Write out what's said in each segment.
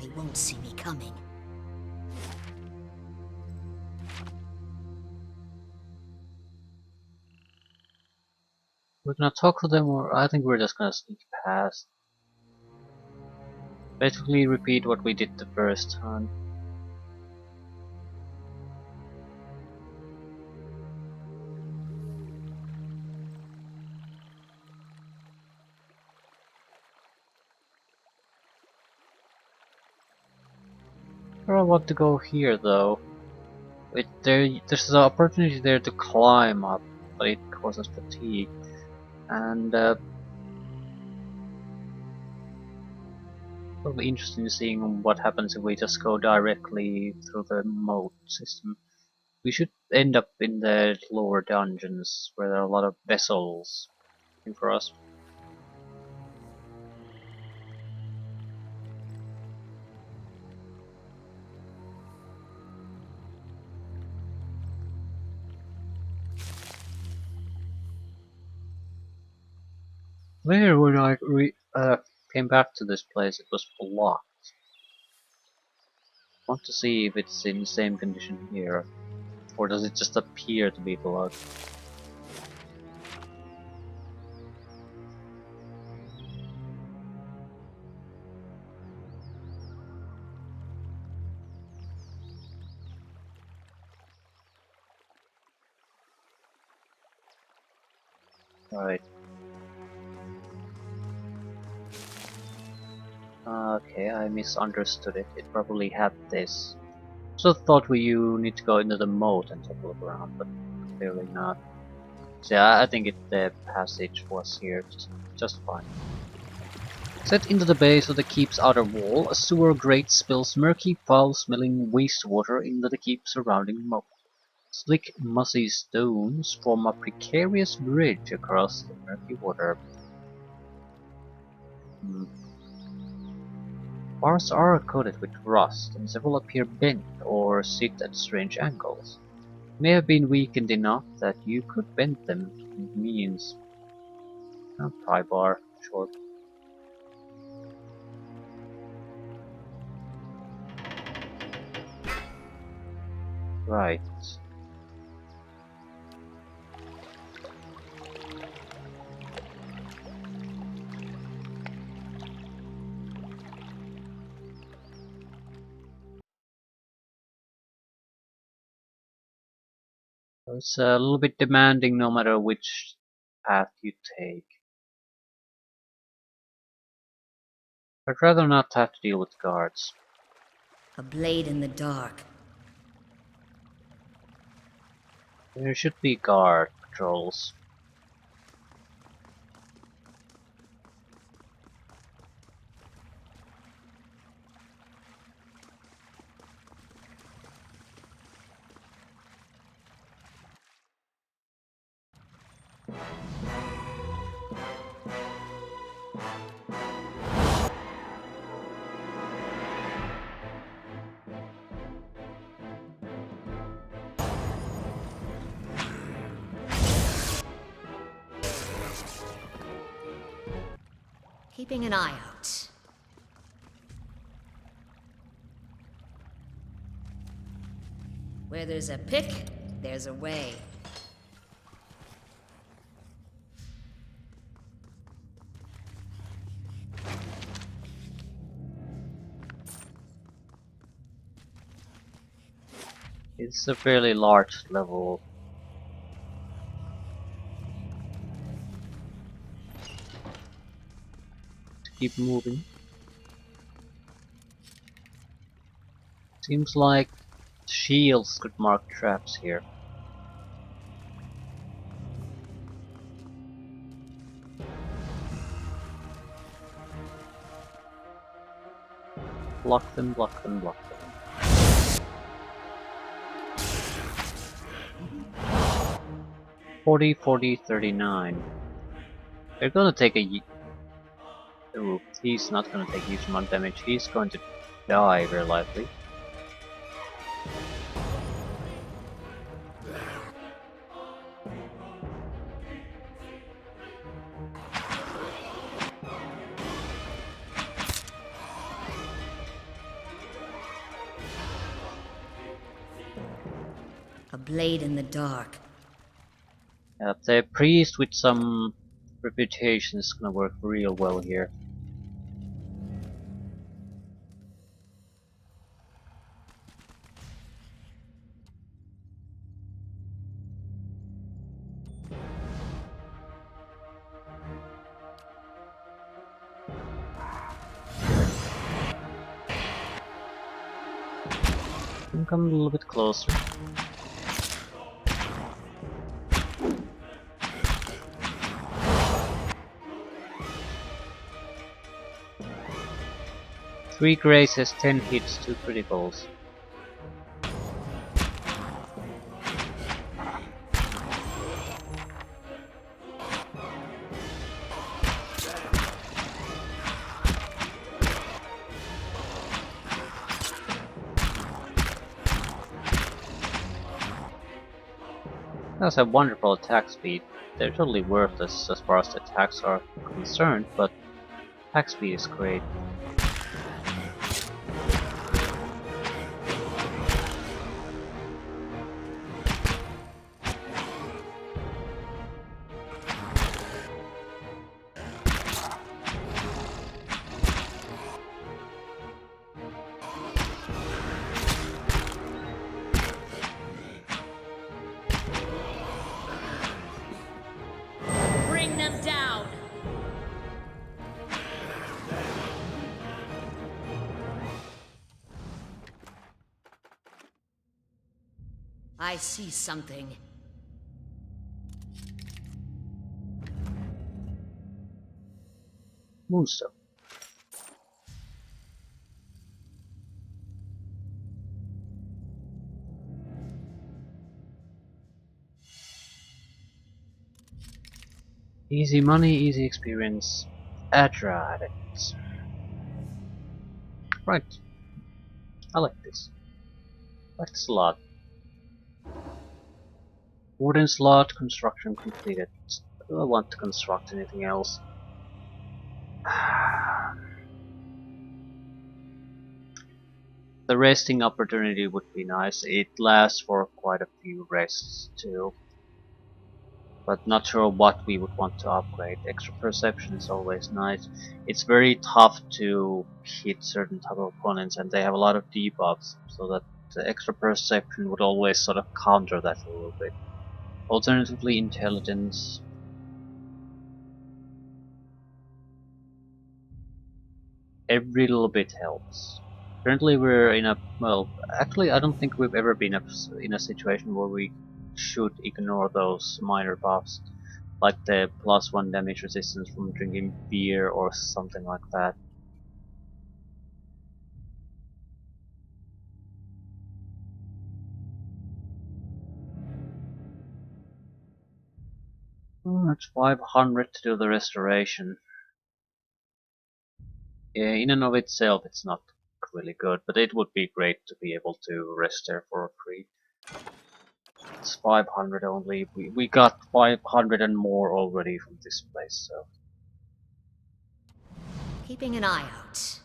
They won't see me coming. We're gonna talk to them, or I think we're just gonna sneak past. Basically repeat what we did the first time. I don't want to go here though. There's an opportunity there to climb up, but it causes fatigue. And it'll be interesting seeing what happens if we just go directly through the moat system. We should end up in the lower dungeons where there are a lot of vessels waiting for us. Where when I came back to this place, it was blocked. Want to see if it's in the same condition here, or does it just appear to be blocked? Right. Okay, I misunderstood it. It probably had this. So thought you need to go into the moat and take a look around, but clearly not. So yeah, I think the passage was here just fine. Set into the base of the keep's outer wall, a sewer grate spills murky, foul-smelling wastewater into the keep's surrounding moat. Slick, mossy stones form a precarious bridge across the murky water. Bars are coated with rust, and several appear bent or sit at strange angles. May have been weakened enough that you could bend them to convenience. A pry bar, sure. Right. So it's a little bit demanding no matter which path you take. I'd rather not have to deal with guards. A blade in the dark. There should be guard patrols. Keeping an eye out. Where there's a pick, there's a way. It's a fairly large level. Keep moving. Seems like shields could mark traps here. Block them, block them, block them. 40, 40, 39. They're gonna take a... Ooh, he's not gonna take huge amount of damage. He's going to die very likely. blade in the dark. The priest with some reputation is gonna work real well here. Come a little bit closer. Three graces, 10 hits, 2 criticals. That's a wonderful attack speed. They're totally worthless as far as the attacks are concerned, but attack speed is great. Bring them down! I see something. Moonstone. Easy money, easy experience. Raedric. Right. I like this. I like this a lot. Wooden slot, construction completed. Do I want to construct anything else? The resting opportunity would be nice. It lasts for quite a few rests too. But not sure what we would want to upgrade. Extra perception is always nice. It's very tough to hit certain type of opponents and they have a lot of debuffs, so that the extra perception would always sort of counter that a little bit. Alternatively, intelligence. Every little bit helps. Currently we're in a, well, actually I don't think we've ever been in a situation where we should ignore those minor buffs, like the +1 damage resistance from drinking beer or something like that. That's 500 to do the restoration. Yeah, in and of itself it's not really good, but it would be great to be able to rest there for free. It's 500 only. We got 500 and more already from this place, so. Keeping an eye out.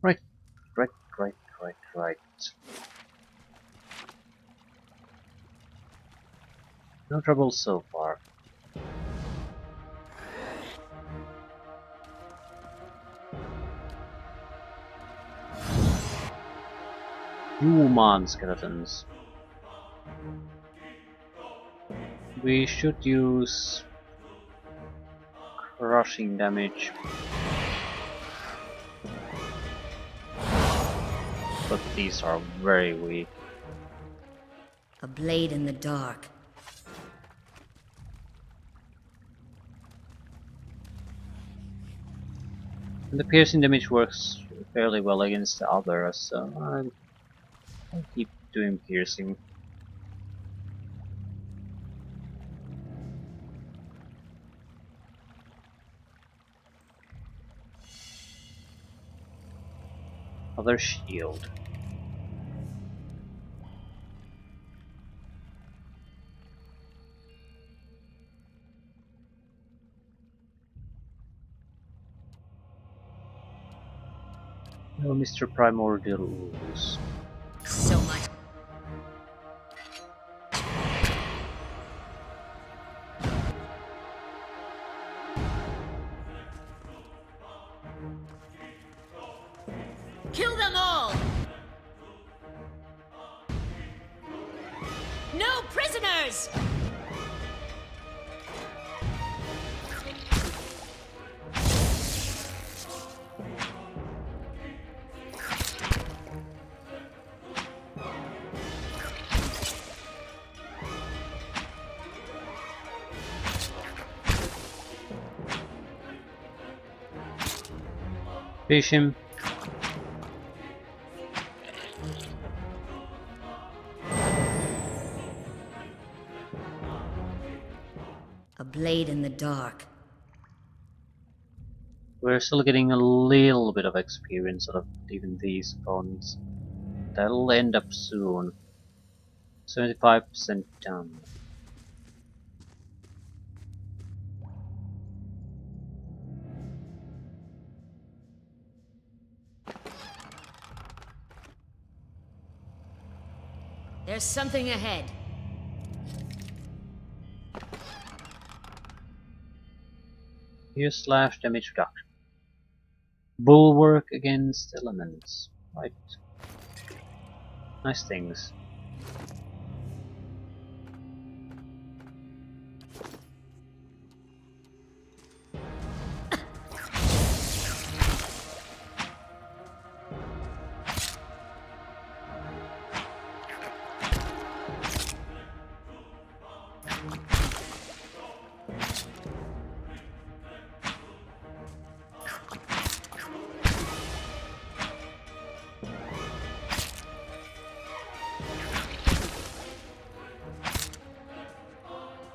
Right, right, right, right, right. No trouble so far. Human skeletons. We should use crushing damage. But these are very weak. A blade in the dark. And the piercing damage works fairly well against the others, so I'll keep doing piercing. Other shield. Oh, Mr. Primordial Ooze. So much. Kill them all! No prisoners! Fish him. A blade in the dark. We're still getting a little bit of experience out of even these opponents. That'll end up soon. 75% done. There's something ahead. Here's slash damage reduction. Bulwark against elements. Right. Nice things.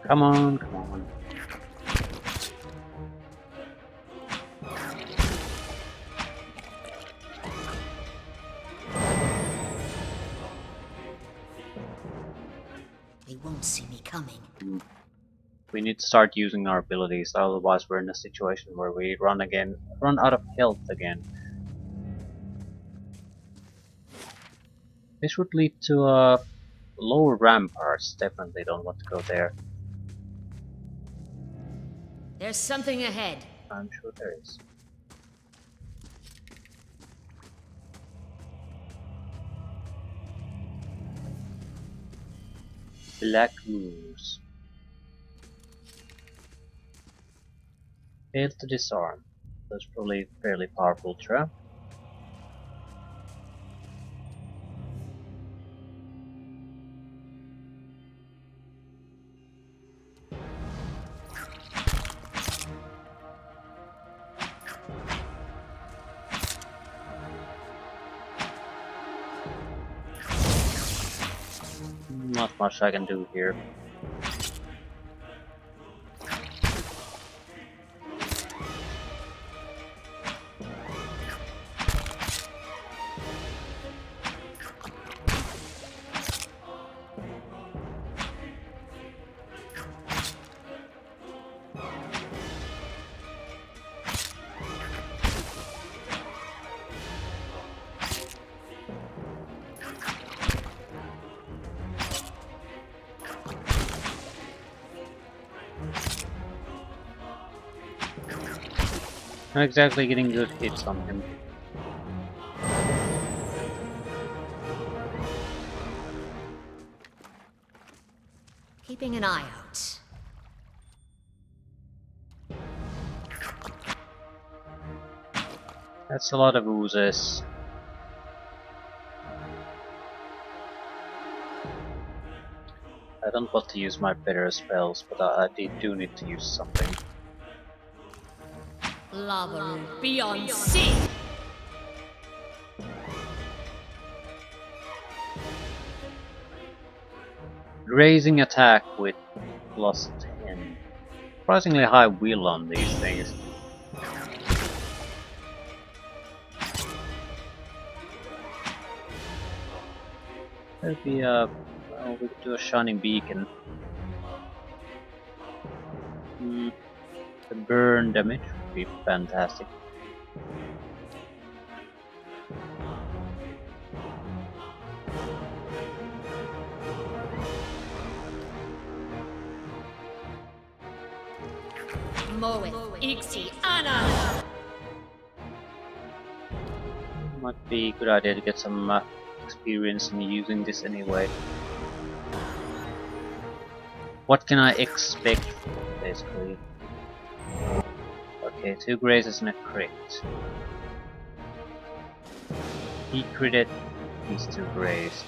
Come on, come on. They won't see me coming. We need to start using our abilities, otherwise we're in a situation where we run out of health again. This would lead to lower ramparts. Definitely don't want to go there. There's something ahead. I'm sure there is. Black Moose. Failed to disarm. That's probably a fairly powerful trap. Not much I can do here. Not exactly getting good hits on him. Keeping an eye out. That's a lot of oozes. I don't want to use my better spells, but I do need to use something. Lava beyond sea. Raising attack with +10. Surprisingly high will on these things. There'd be a... well, we could do a shining beacon. The burn damage would be fantastic. Moeth Ixi Anna! Might be a good idea to get some experience in using this anyway. What can I expect, basically? Okay, 2 grazes and a crit. He critted, he's 2 grazed.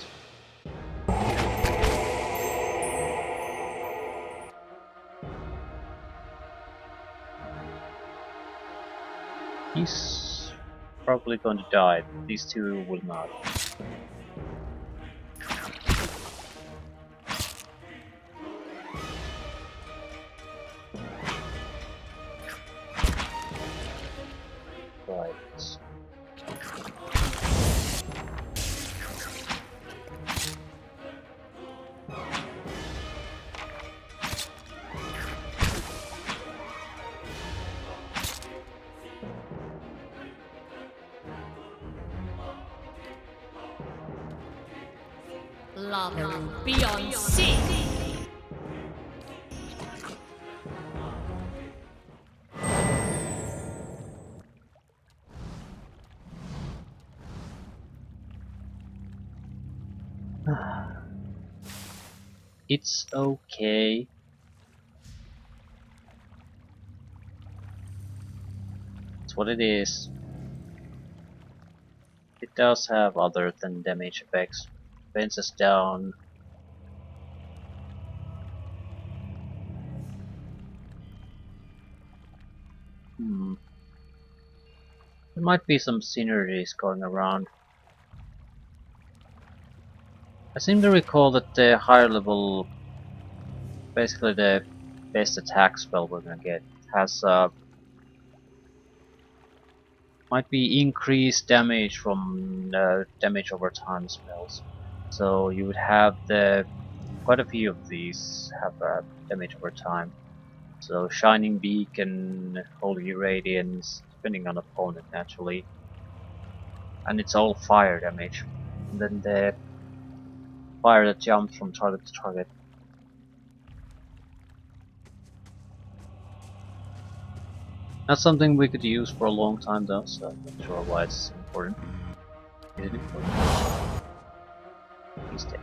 He's probably going to die. These 2 will not. Right. La Peru Beyonce! It's okay. It's what it is. It does have other than damage effects. Fences down. There might be some synergies going around. I seem to recall that the higher level, basically the best attack spell we're gonna get, has might be increased damage from damage over time spells. So you would have quite a few of these have damage over time. So Shining Beacon, Holy Radiance, depending on opponent naturally, and it's all fire damage. And then the fire that jumps from target to target. Not something we could use for a long time though, so I'm not sure why it's important. Is it important? He's dead.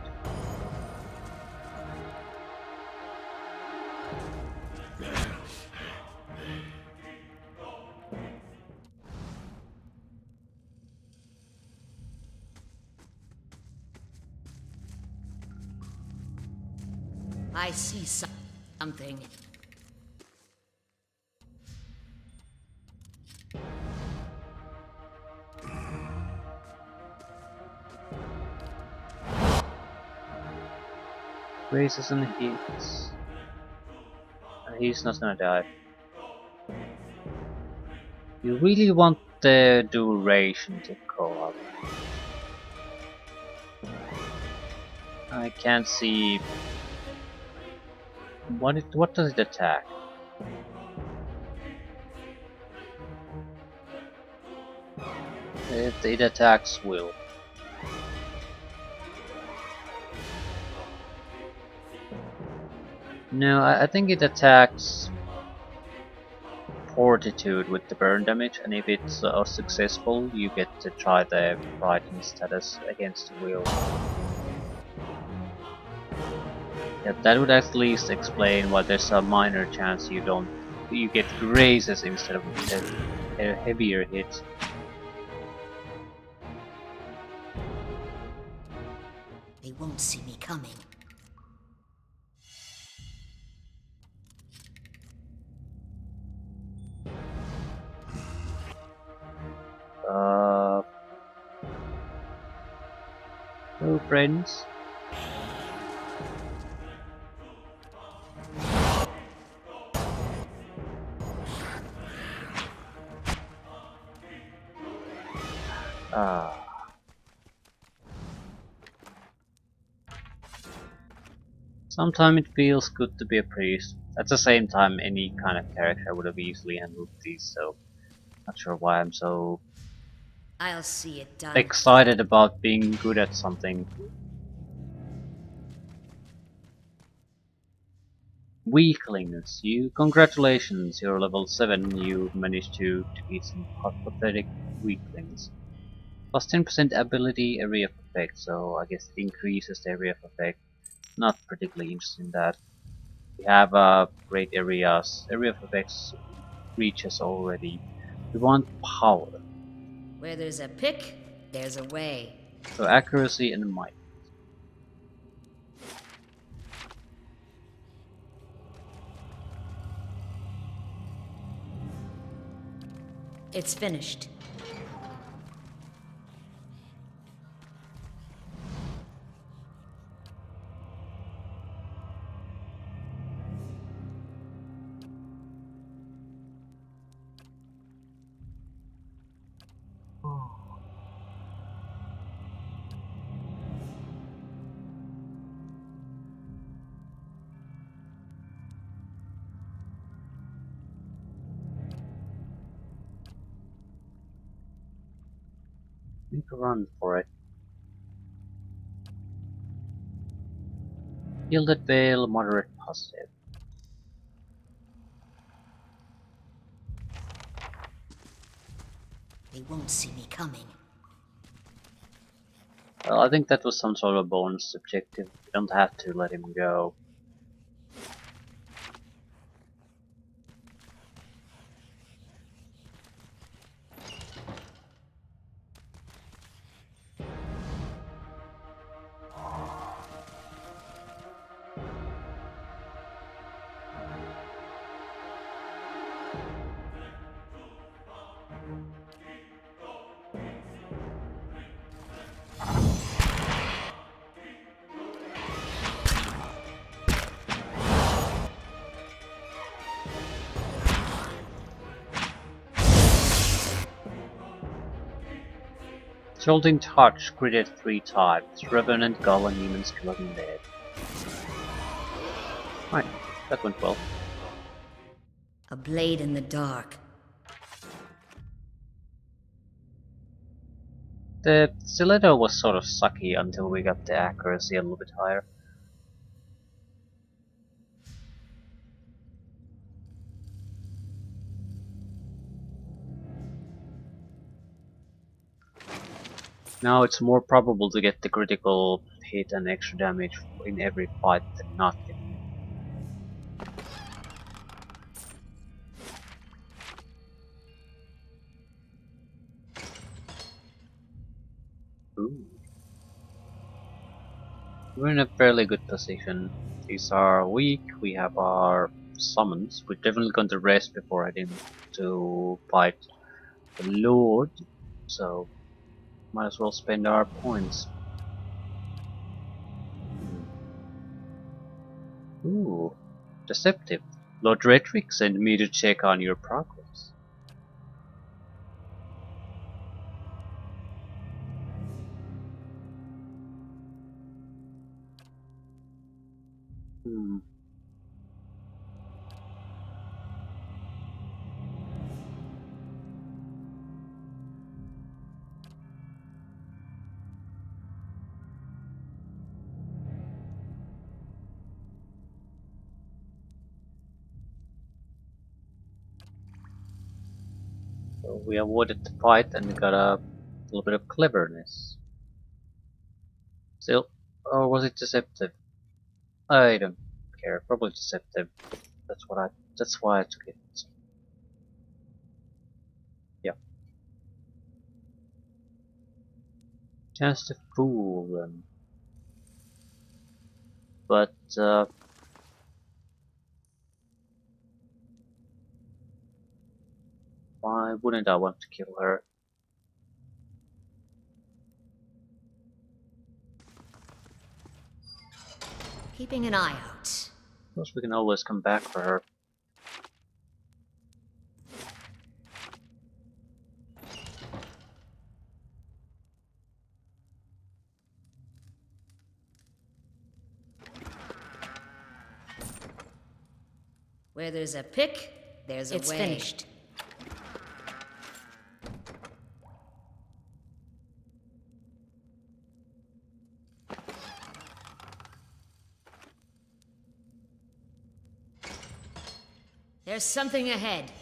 I see something. Raises and hits. And he's not gonna die. You really want the duration to go up. I can't see what does it attack? It attacks will. No, I think it attacks Fortitude with the burn damage, and if it's successful, you get to try the Frightened status against will. Yeah, that would at least explain why there's a minor chance you get grazes instead of a heavier hit. They won't see me coming. Hello friends. Sometimes it feels good to be a priest. At the same time, any kind of character would have easily handled these, so not sure why I'm so I'll see it done. excited about being good at something. Weaklings, you congratulations, you're level 7, you managed to defeat some pathetic weaklings. Plus 10% ability area of effect, so I guess it increases the area of effect. Not particularly interested in that. We have great areas, area of effects reaches already. We want power, Where there's a pick, there's a way. so accuracy and might. It's finished. Make a run for it. Gilded Veil, moderate positive. They won't see me coming. Well, I think that was some sort of bonus objective. We don't have to let him go. Jolting Touch, critted 3 times. Revenant, Golem, Human, Skeleton, dead. Right, that went well. A blade in the dark. The stiletto was sort of sucky until we got the accuracy a little bit higher. Now it's more probable to get the critical hit and extra damage in every fight than not getting it. Ooh. We're in a fairly good position. These are weak, we have our summons. We're definitely going to rest before heading to fight the Lord, so might as well spend our points. Ooh, deceptive. Lord Raedric sent me to check on your progress. Hmm. So we avoided the fight and got a little bit of cleverness. Still, or was it deceptive? I don't care. Probably deceptive. That's what I. That's why I took it. So, yeah. Chance to fool them. But why wouldn't I want to kill her? Keeping an eye out. Of course, we can always come back for her. Where there's a pick, there's a way. It's finished. There's something ahead.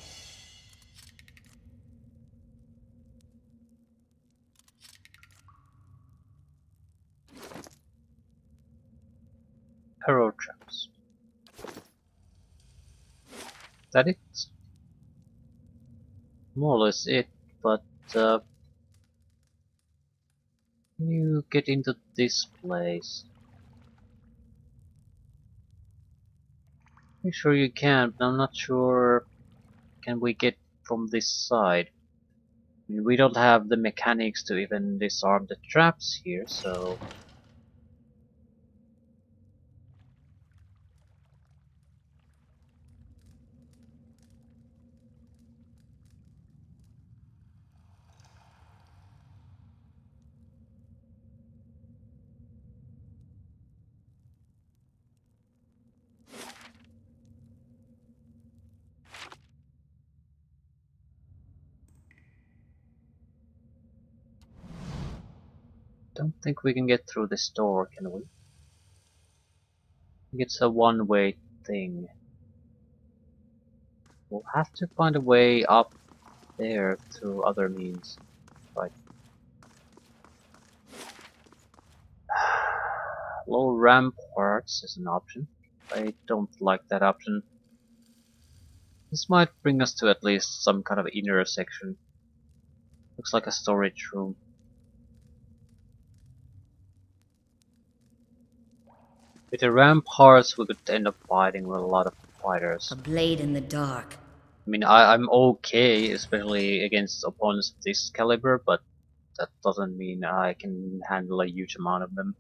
Arrow traps. That it? More or less it, but can you get into this place? I'm sure you can, but I'm not sure can we get from this side. I mean, we don't have the mechanics to even disarm the traps here, so don't think we can get through this door, can we? I think it's a one-way thing. We'll have to find a way up there through other means. Right. Low ramparts is an option. I don't like that option. This might bring us to at least some kind of inner section. Looks like a storage room. With the ramparts, we could end up fighting with a lot of fighters. A blade in the dark. I mean, I'm okay, especially against opponents of this caliber, but that doesn't mean I can handle a huge amount of them.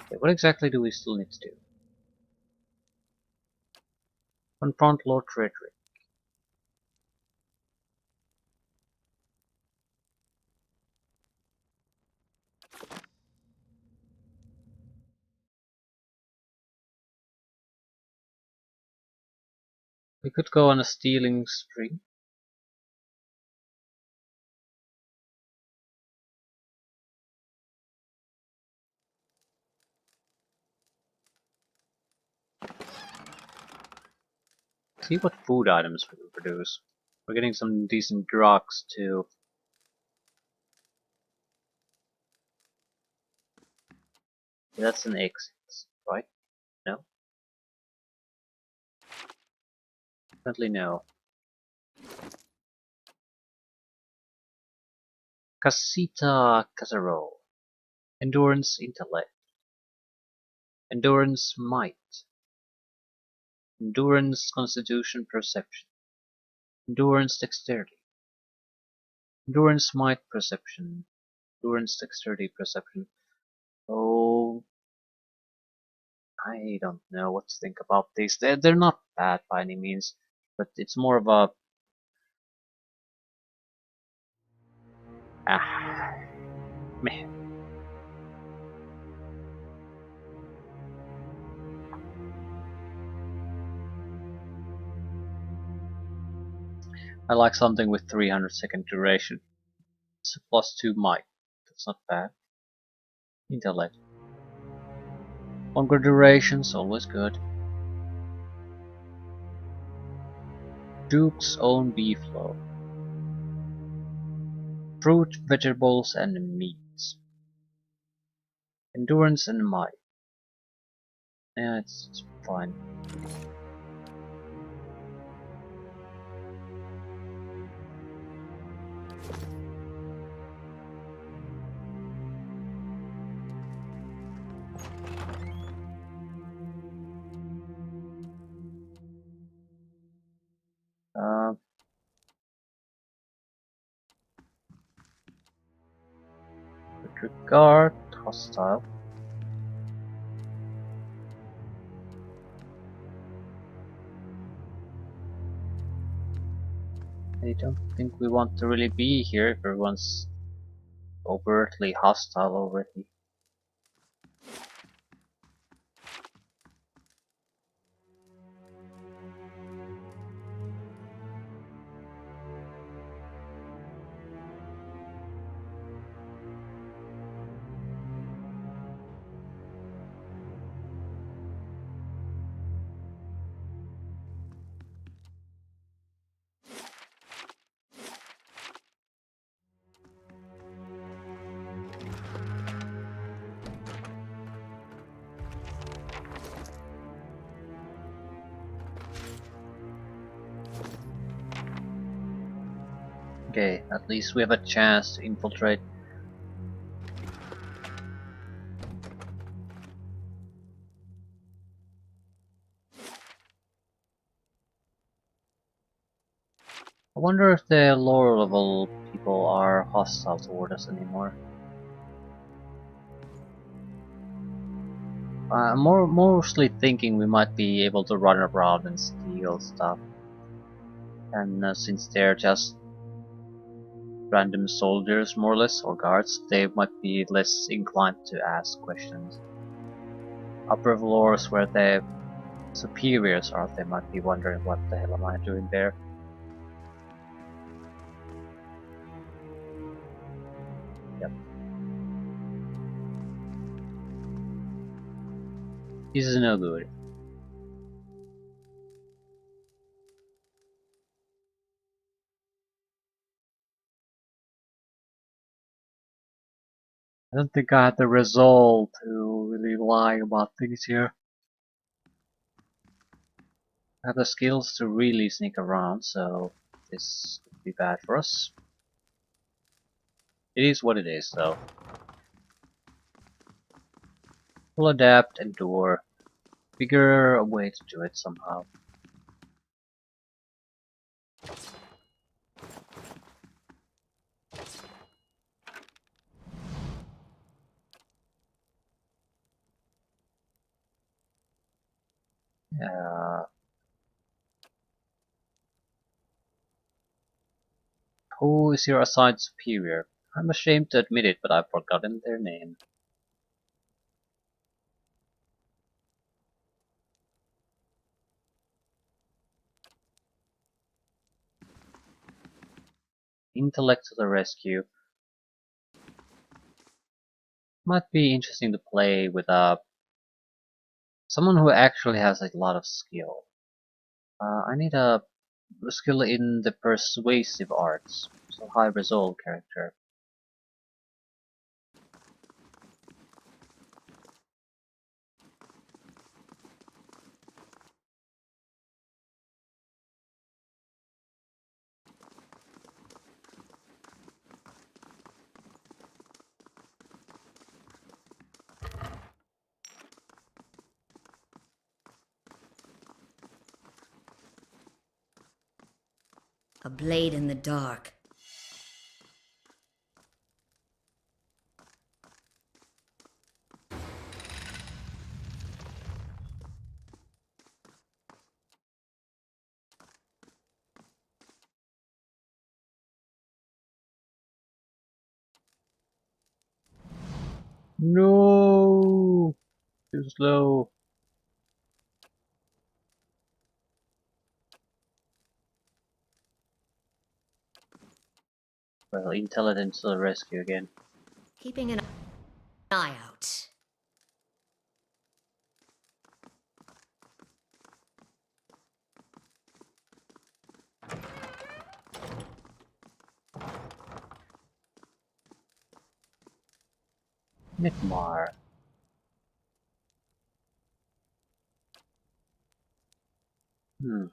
Okay, what exactly do we still need to do? Confront Lord Raedric. We could go on a stealing spree. See what food items we can produce. We're getting some decent drugs too. That's an exit, right? No? Definitely no. Casita Casserole. Endurance Intellect. Endurance Might. Endurance Constitution Perception. Endurance Dexterity. Endurance Might Perception. Endurance Dexterity Perception. Oh, I don't know what to think about these. They're not bad by any means, but it's more of a meh. I like something with 300-second duration. It's a +2 might. That's not bad. Intellect. Longer durations, always good. Duke's own beef loaf. Fruit, vegetables, and meats. Endurance and might. Yeah, it's fine. Uh, with regard, hostile. I don't think we want to really be here if everyone's overtly hostile already. Okay, at least we have a chance to infiltrate. I wonder if the lower level people are hostile toward us anymore. I'm mostly thinking we might be able to run around and steal stuff. And since they're just random soldiers, more or less, or guards, they might be less inclined to ask questions. Upper floors where the superiors are, they might be wondering what the hell am I doing there. Yep. This is no good. I don't think I had the resolve to really lie about things here. I have the skills to really sneak around, so this could be bad for us. It is what it is, though. We'll adapt, endure, figure a way to do it somehow. Uh, who is your assigned superior? I'm ashamed to admit it, but I've forgotten their name. Intellect to the rescue. Might be interesting to play with someone who actually has a lot of skill. I need a skill in the persuasive arts, so high resolve character. A blade in the dark. No, too slow. Well, intelligence to the rescue again. Keeping an eye out. Nitmar. Hmm.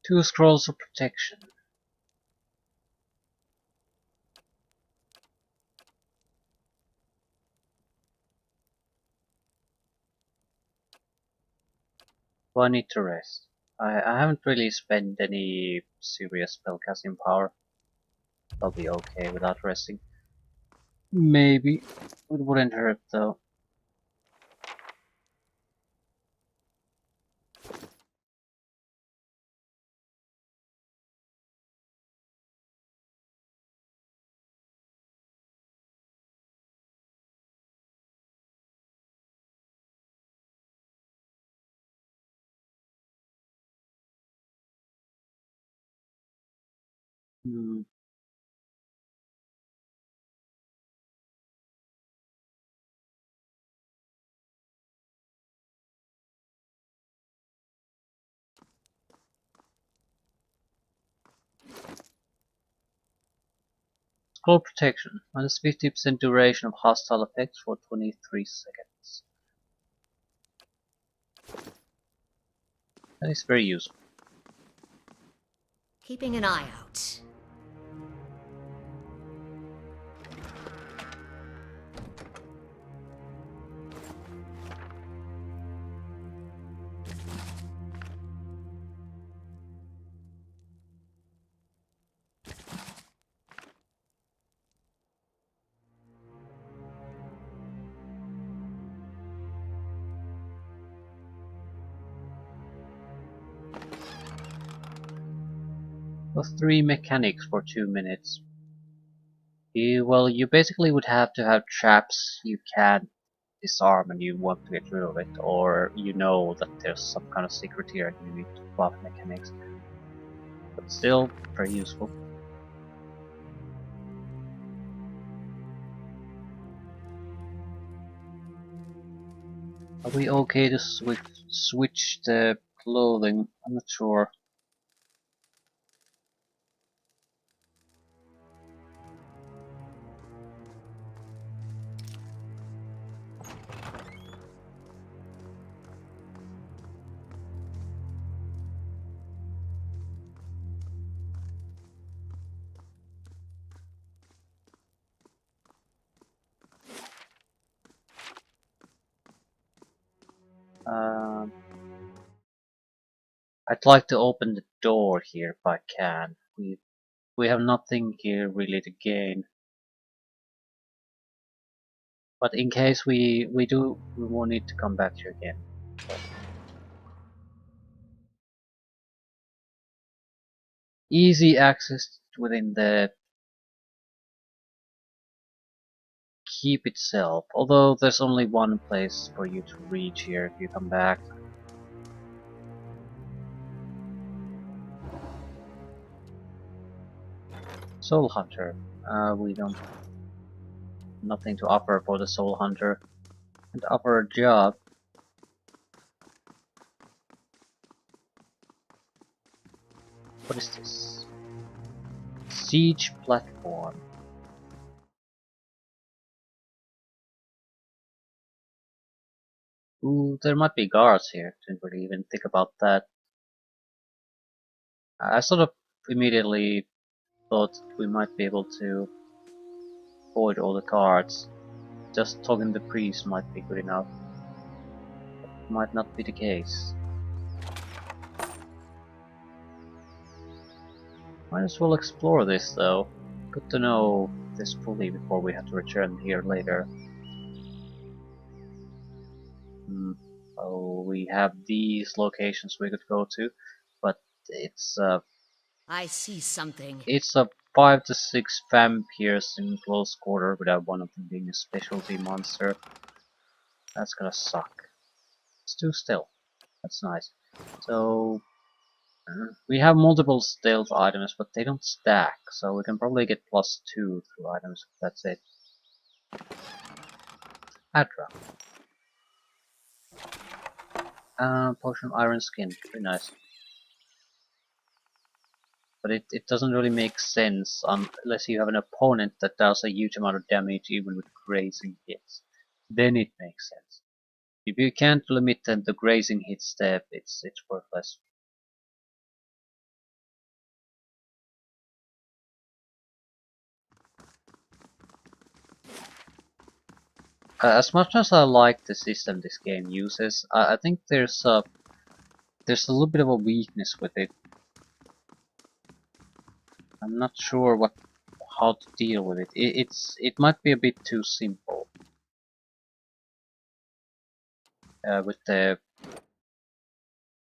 Two scrolls of protection. Do I need to rest? I haven't really spent any serious spellcasting power. I'll be okay without resting. Maybe. It wouldn't hurt though. Hmm. Cold protection. Minus 50% duration of hostile effects for 23 seconds. That is very useful. Keeping an eye out. Plus 3 mechanics for 2 minutes. Well, you basically would have to have traps you can disarm and you want to get rid of it, or you know that there's some kind of secret here and you need to buff mechanics. But still, very useful. Are we okay to switch the clothing? I'm not sure. Um, I'd like to open the door here if I can. We have nothing here really to gain. But in case we won't need to come back here again. Easy access within the keep itself, although there's only one place for you to reach here if you come back. Soul Hunter. We don't nothing to offer for the Soul Hunter. And offer a job. What is this? Siege platform. Ooh, there might be guards here. Didn't really even think about that. I sort of immediately thought we might be able to avoid all the guards. Just talking to the priest might be good enough. Might not be the case. Might as well explore this though. Good to know this fully before we have to return here later. Oh, we have these locations we could go to, but it's I see something. it's a 5 to 6 vampires in close quarter without one of them being a specialty monster. That's gonna suck. It's too still. That's nice. So we have multiple stealth items, but they don't stack, so we can probably get +2 through items. That's it. Adra. Potion of Iron Skin. Pretty nice. But it doesn't really make sense unless you have an opponent that does a huge amount of damage even with grazing hits. Then it makes sense. If you can't limit the grazing hit step, it's worthless. As much as I like the system this game uses, I think there's a little bit of a weakness with it. I'm not sure how to deal with it. It might be a bit too simple with the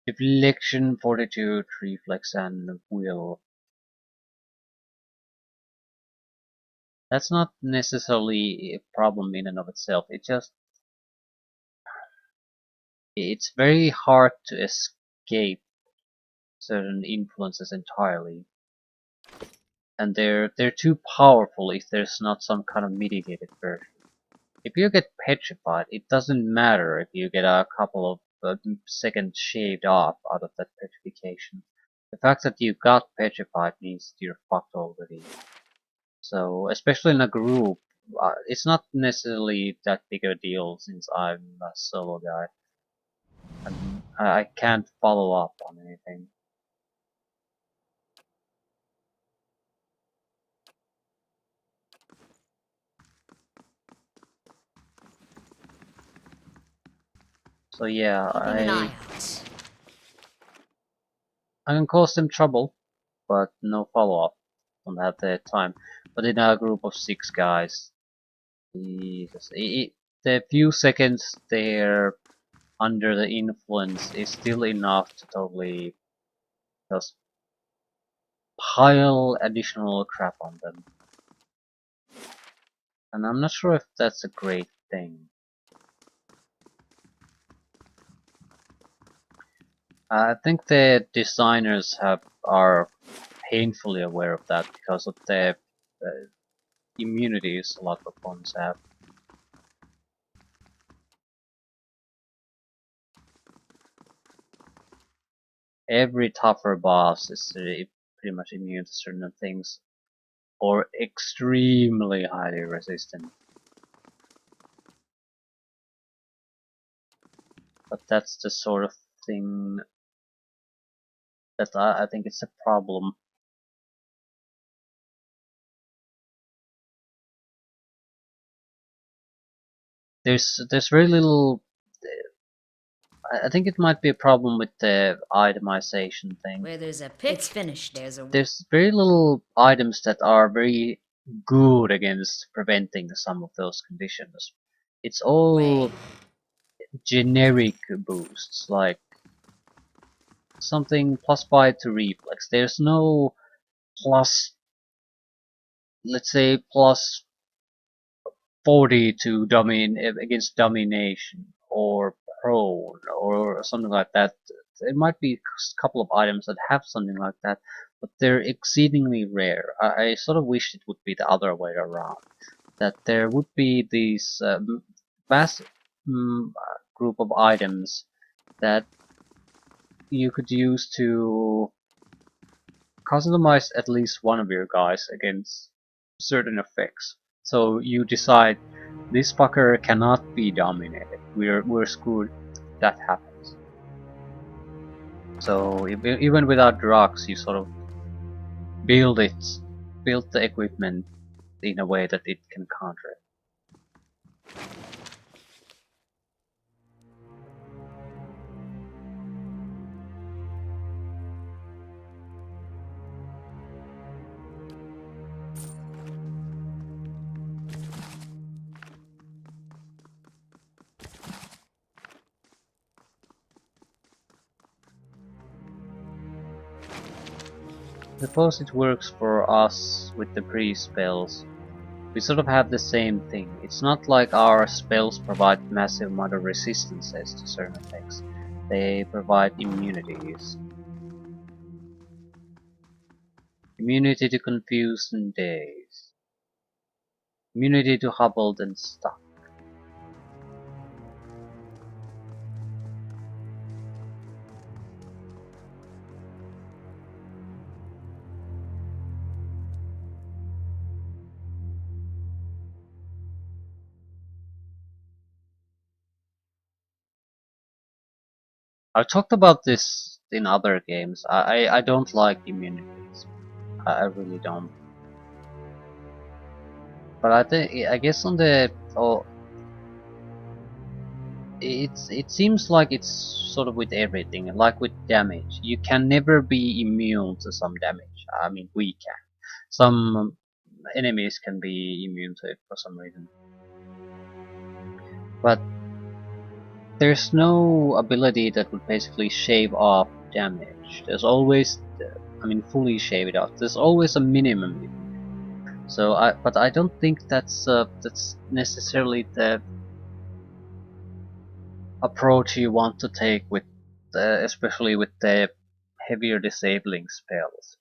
deflection, fortitude, reflex, and will. That's not necessarily a problem in and of itself. It's very hard to escape certain influences entirely, and they're too powerful if there's not some kind of mitigated version. If you get petrified, it doesn't matter if you get a couple of seconds shaved off out of that petrification. The fact that you got petrified means you're fucked already. So especially in a group, it's not necessarily that big a deal since I'm a solo guy and I can't follow up on anything. So yeah, Keeping an eye out. I can cause them trouble, but no follow-up. Don't have the time. But in a group of 6 guys, Jesus, the few seconds they're under the influence is still enough to totally just pile additional crap on them. And I'm not sure if that's a great thing. I think the designers are painfully aware of that because of the immunities a lot of opponents have. Every tougher boss is pretty much immune to certain things, or extremely highly resistant. But that's the sort of thing that I think it's a problem. There's very little. I think it might be a problem with the itemization thing. Where there's a pick, it's finished. There's very little items that are very good against preventing some of those conditions. It's all generic boosts, like something +5 to reflex. There's no plus, let's say, +40 to against domination or prone or something like that. There might be a couple of items that have something like that, but they're exceedingly rare. I sort of wish it would be the other way around. That there would be these vast group of items that you could use to customize at least one of your guys against certain effects. So you decide this fucker cannot be dominated. We're screwed. That happens. So even without drugs, you sort of build the equipment in a way that it can counter it. I suppose it works for us with the pre-spells. We sort of have the same thing. It's not like our spells provide massive amount of resistances to certain effects. They provide immunities. Immunity to confused and dazed. Immunity to hobbled and stuck. I've talked about this in other games. I don't like immunities. I really don't. But I guess on the it seems like it's sort of with everything, like with damage. You can never be immune to some damage. I mean, we can. Some enemies can be immune to it for some reason. But there's no ability that would basically shave off damage. There's always, I mean, fully shave it off. There's always a minimum. So, but I don't think that's necessarily the approach you want to take with, especially with the heavier disabling spells.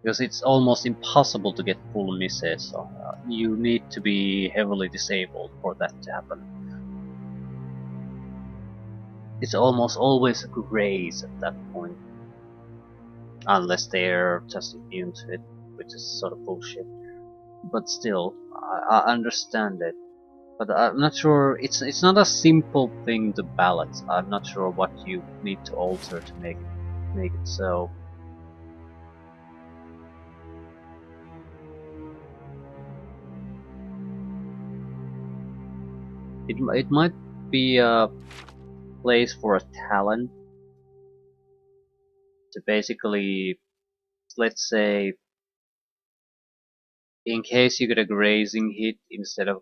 Because it's almost impossible to get full misses. So, you need to be heavily disabled for that to happen. It's almost always a graze at that point. unless they're just immune to it, which is sort of bullshit. But still, I understand it. But I'm not sure. It's not a simple thing to balance. I'm not sure what you need to alter to make it so. It might be a place for a talent to basically, let's say, in case you get a grazing hit, instead of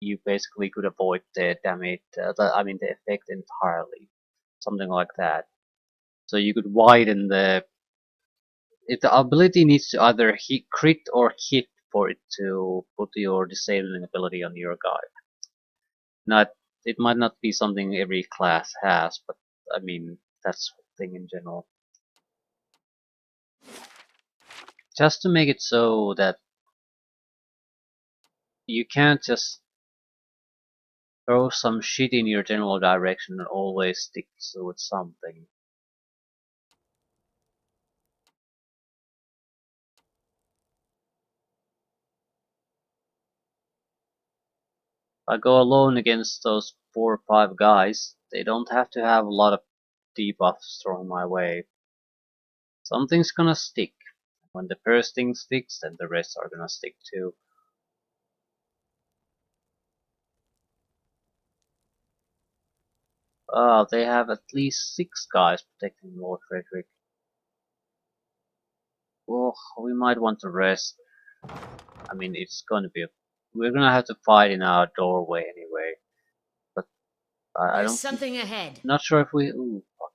you basically could avoid the damage, I mean the effect entirely, something like that. So you could widen the. If the ability needs to either hit, crit or hit for it to put your disabling ability on your guy. Not, it might not be something every class has, but I mean that's the thing in general. Just to make it so that you can't just throw some shit in your general direction and always stick with something. If I go alone against those 4 or 5 guys, they don't have to have a lot of debuffs thrown my way. Something's gonna stick. When the first thing sticks, then the rest are gonna stick too. They have at least 6 guys protecting Lord Raedric. Oh, we might want to rest. I mean, it's gonna be. We're gonna have to fight in our doorway anyway. But I There's don't. something ahead. Not sure if we. Ooh, fuck.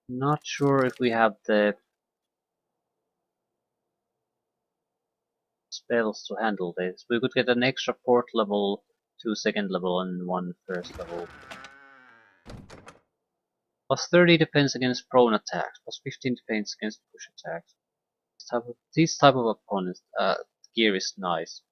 Not sure if we have the spells to handle this. We could get an extra 4th level, 2 second level, and 1 first level. Plus 30 defense against prone attacks. Plus 15 defense against push attacks. This type of opponents, gear is nice.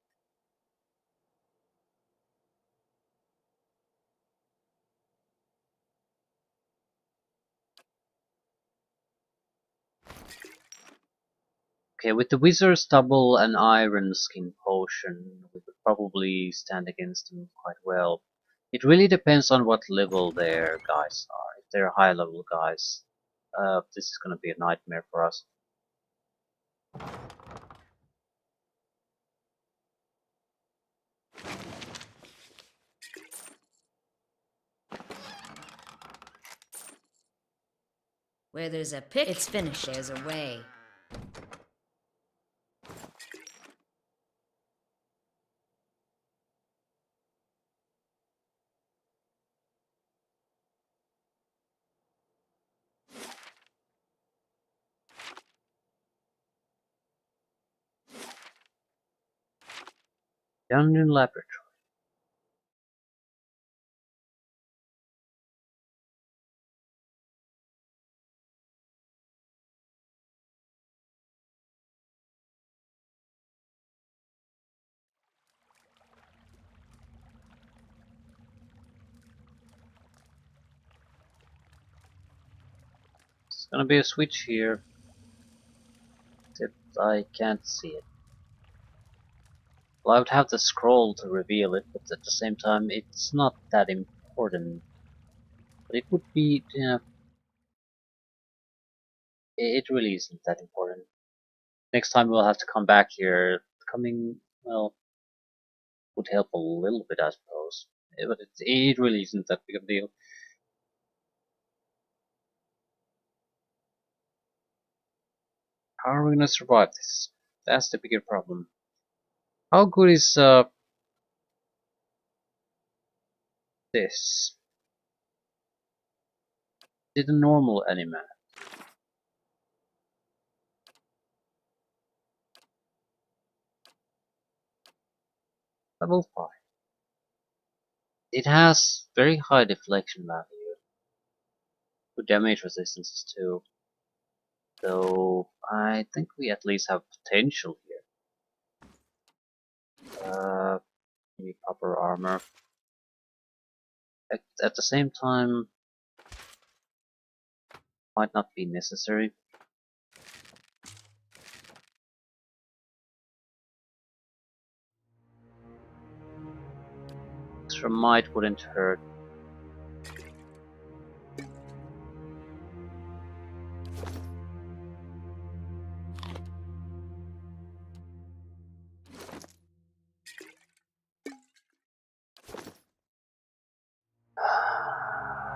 Okay, with the Wizard's Double and Iron Skin Potion, we could probably stand against them quite well. It really depends on what level their guys are. If they're high level guys, this is gonna be a nightmare for us. Where there's a pick, it's finished. There's a way. Dungeon Laboratory. It's gonna be a switch here, except I can't see it. Well, I would have the scroll to reveal it, but at the same time, it's not that important. But it would be, it really isn't that important. Next time we'll have to come back here. Coming, well, would help a little bit, I suppose. But it really isn't that big of a deal. How are we gonna survive this? That's the bigger problem. How good is this? Did a normal anime? Level 5. It has very high deflection value. Good damage resistances too. So I think we at least have potential here. Maybe proper armor. At the same time, Might not be necessary. Extra might wouldn't hurt.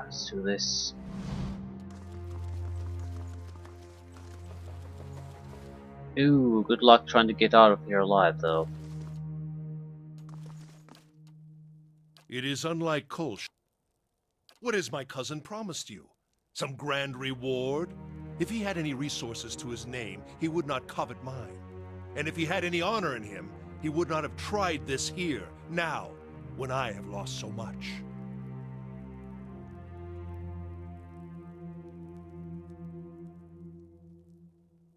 Let's do this. Ooh, good luck trying to get out of here alive, though. It is unlike Kolsch. What has my cousin promised you? Some grand reward? If he had any resources to his name, he would not covet mine. And if he had any honor in him, he would not have tried this here, now, when I have lost so much.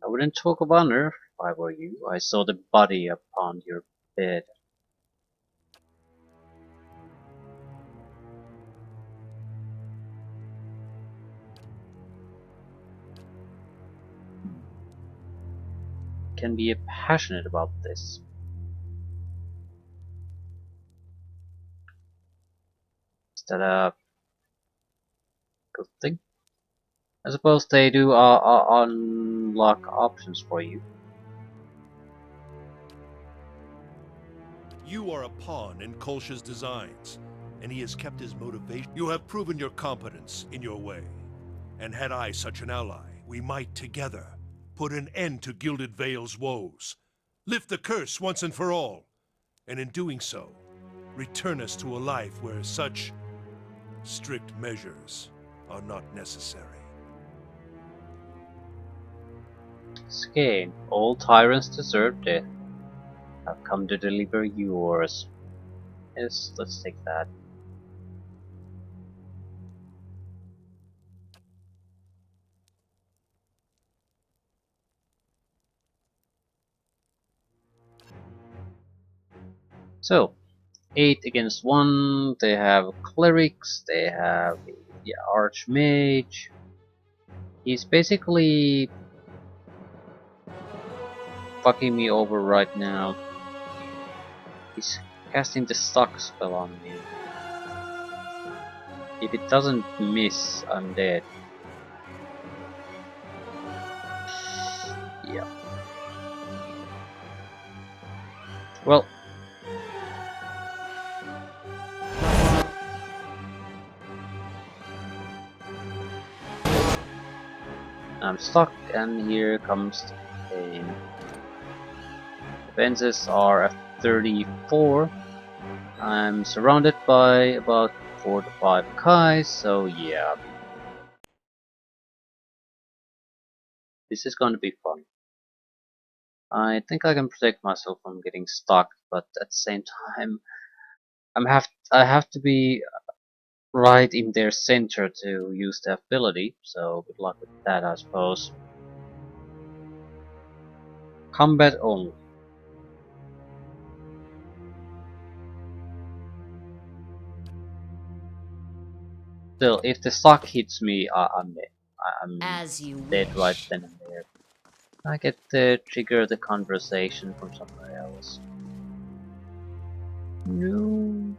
I wouldn't talk of honor if I were you. I saw the body upon your bed. Can be passionate about this. Is that a good thing? I suppose they do unlock options for you. You are a pawn in Kolsch's designs, and he has kept his motivation. You have proven your competence in your way. And had I such an ally, we might together put an end to Gilded Vale's woes, lift the curse once and for all, and in doing so, return us to a life where such strict measures are not necessary. Scain, all tyrants deserve death. I've come to deliver yours. Yes, let's take that. So, 8 against 1, they have clerics, they have the archmage. He's basically fucking me over right now. He's casting the stock spell on me. If it doesn't miss, I'm dead. Yeah. Well, I'm stuck, and here comes the pain. Defenses are at 34. I'm surrounded by about 4 to 5 Kais, so yeah. This is going to be fun. I think I can protect myself from getting stuck, but at the same time, I have to be right in their center to use the ability, so good luck with that, I suppose. Combat only. Still, if the stock hits me, I'm dead. I'm As you dead right wish. then and there. I get to trigger the conversation from somewhere else. No.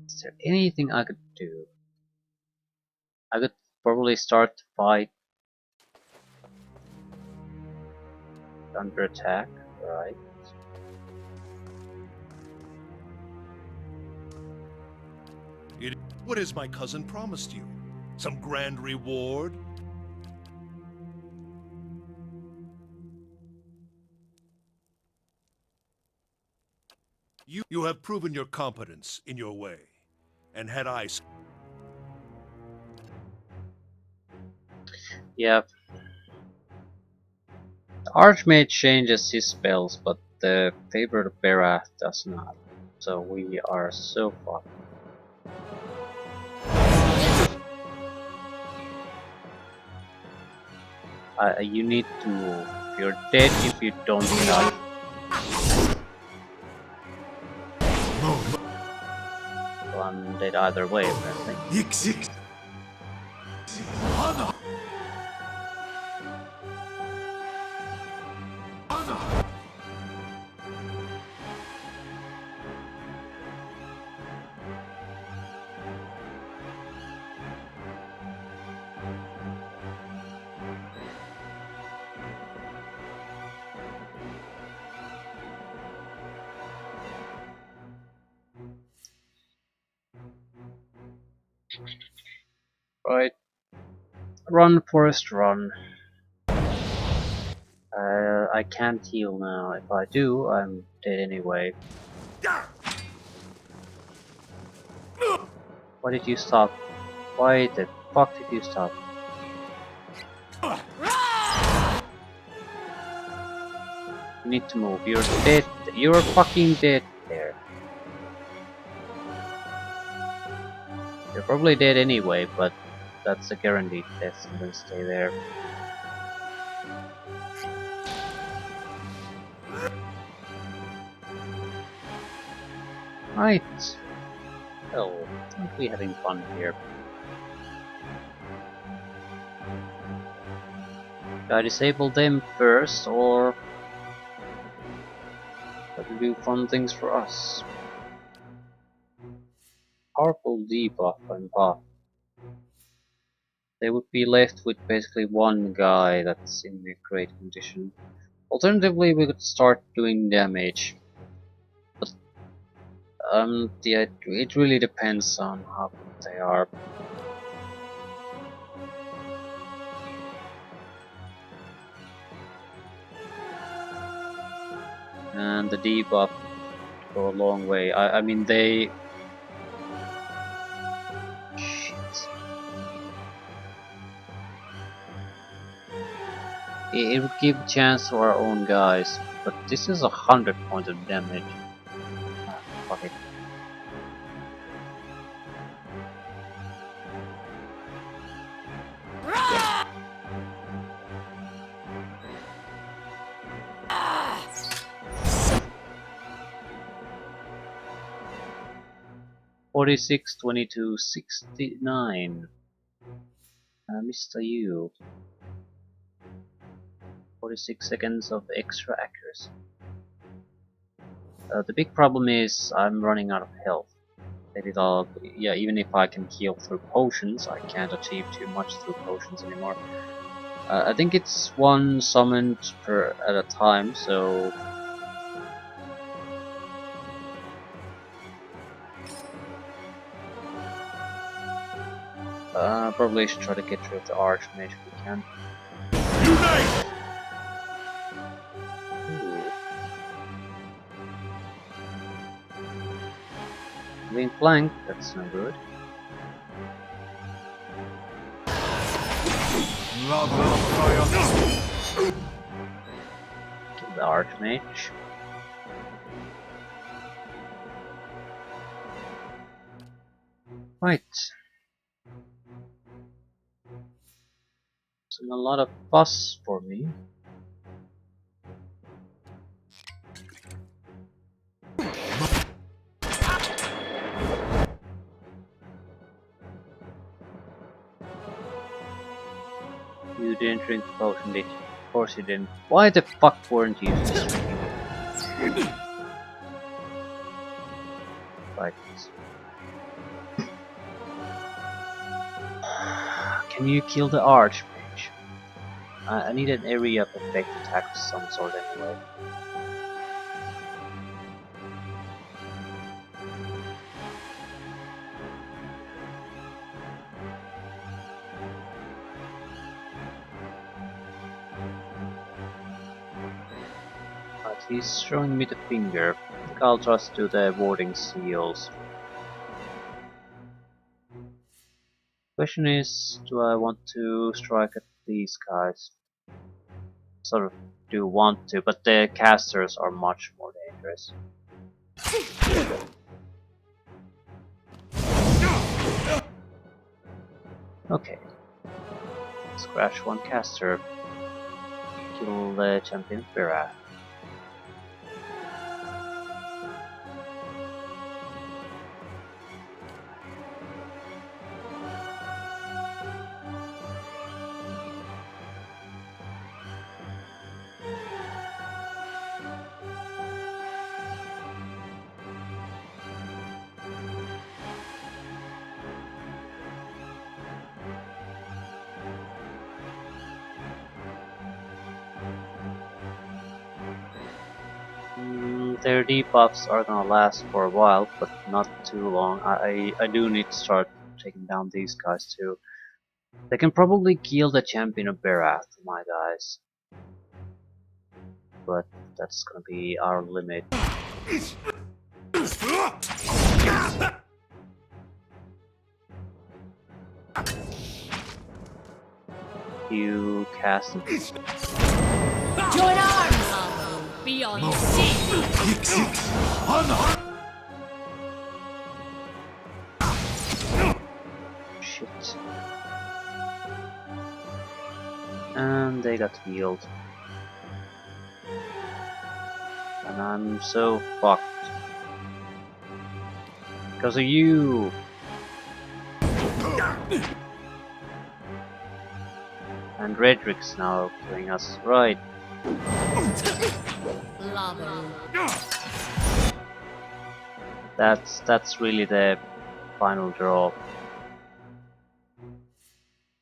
Is there anything I could do? I could probably start the fight under attack, right? What has my cousin promised you? Some grand reward? You have proven your competence in your way, and had I... Yeah. The Archmage changes his spells, but the favorite of Berath does not. So we are so fucked. You need to move. You're dead if you don't stop. dead either way, apparently. Right. Run, Forest, run. I can't heal now. If I do, I'm dead anyway. Why did you stop? Why the fuck did you stop? You need to move. You're dead. You're fucking dead there. You're probably dead anyway, but that's a guaranteed death, so then stay there. Right. Hell, aren't we having fun here? Should I disable them first, or let them do fun things for us? Powerful debuff and buff. They would be left with basically one guy that's in a great condition. Alternatively, we could start doing damage. But yeah, it really depends on how good they are. And the debuff go a long way. I mean they. Shit. It would give a chance to our own guys, but this is 100 points of damage. Ah, fuck it. "46, 22, 69. Mr. You. 46 seconds of extra accuracy. The big problem is I'm running out of health. Yeah, even if I can heal through potions, I can't achieve too much through potions anymore. I think it's one summoned per at a time, so probably should try to get rid of the Archmage if we can. Unite! Ooh. Being flanked, that's no good. Kill the Archmage. Right. So a lot of fuss for me. You didn't drink the potion, did you? Of course you didn't. Why the fuck weren't you just drinking it? Right. Can you kill the Archmage? I need an area of effect attack of some sort anyway. But he's showing me the finger. I think I'll just do the warding seals. Question is, do I want to strike at these guys? Sort of do want to, but the casters are much more dangerous. Okay. Scratch one caster. Kill the champion Fira. their debuffs are gonna last for a while, but not too long. I do need to start taking down these guys too. They can probably kill the champion of Berath, my guys. But that's gonna be our limit. You cast it. Join arms! Beyond sea! Shit. And they got healed. And I'm so fucked. Because of you! And Raedric's now killing us. Right. Lava. That's really the final draw.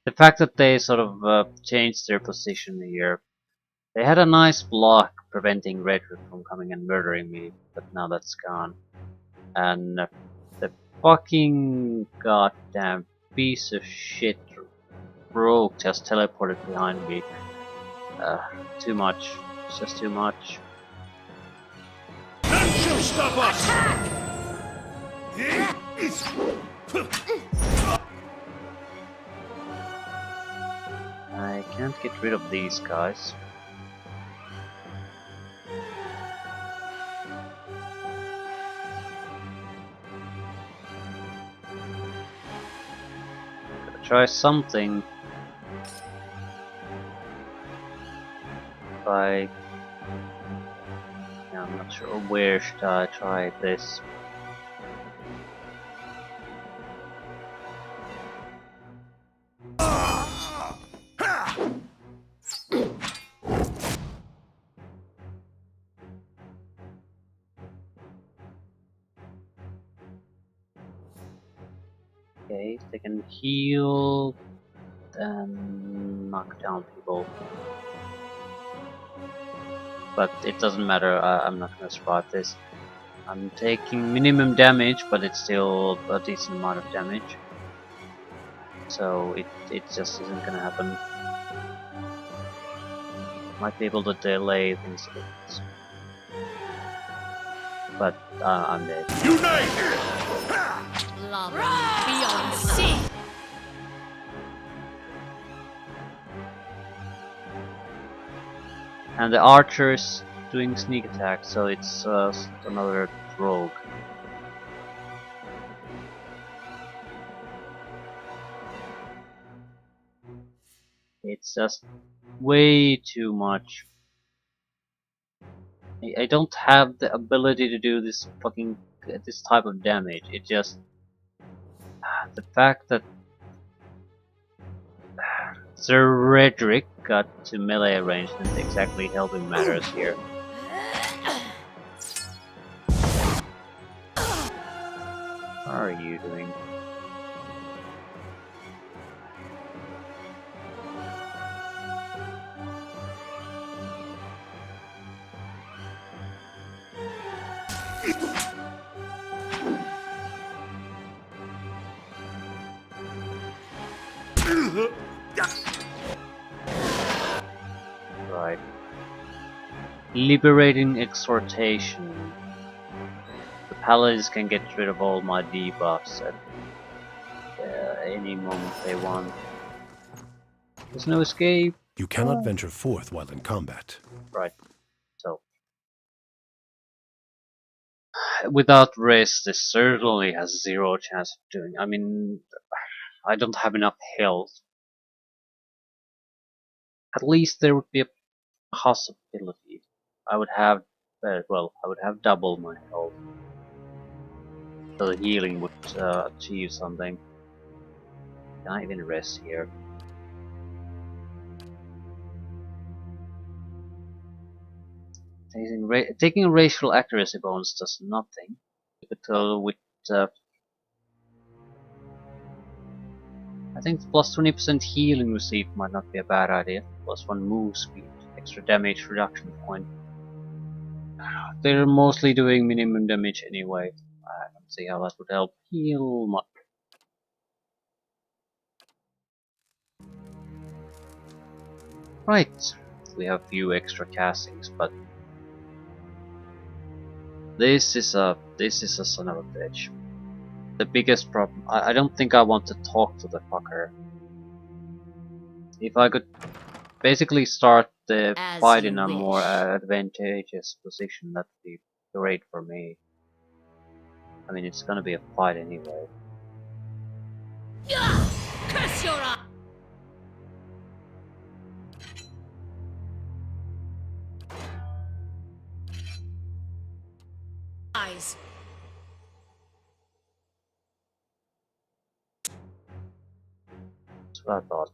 The fact that they sort of changed their position here. They had a nice block preventing Raedric from coming and murdering me, but now that's gone. And the fucking goddamn piece of shit rogue just teleported behind me. Too much. It's just too much. None shall stop us! I can't get rid of these guys. Gotta try something. Yeah, I'm not sure where should I try this. Okay, they can heal and knock down people. But it doesn't matter, I'm not gonna survive this. I'm taking minimum damage, but it's still a decent amount of damage. So it just isn't gonna happen. Might be able to delay things a bit. But I'm dead. Unite! Lava. Beyond sea! And the archer is doing sneak attack, so it's another rogue. It's just way too much. I don't have the ability to do this this type of damage. It just the fact that Sir Raedric got to melee range isn't exactly helping matters here. What are you doing? Right. Liberating exhortation. The paladins can get rid of all my debuffs at any moment they want. There's no escape. You cannot venture forth while in combat. Right. So without rest, this certainly has zero chance of doing. I mean, I don't have enough health. At least there would be a possibility. I would have, well, I would have double my health. So the healing would achieve something. Can I even rest here? Taking a racial accuracy bonus does nothing. But with I think plus 20% healing received might not be a bad idea. Plus 1 move speed, extra damage reduction point. They're mostly doing minimum damage anyway. I don't see how that would help heal much. Right, we have a few extra castings, but this is a son of a bitch. The biggest problem. I don't think I want to talk to the fucker. If I could basically start the As fight you in a more wish. advantageous position, that'd be great for me. I mean, it's gonna be a fight anyway. Curse your eyes. That's what I thought.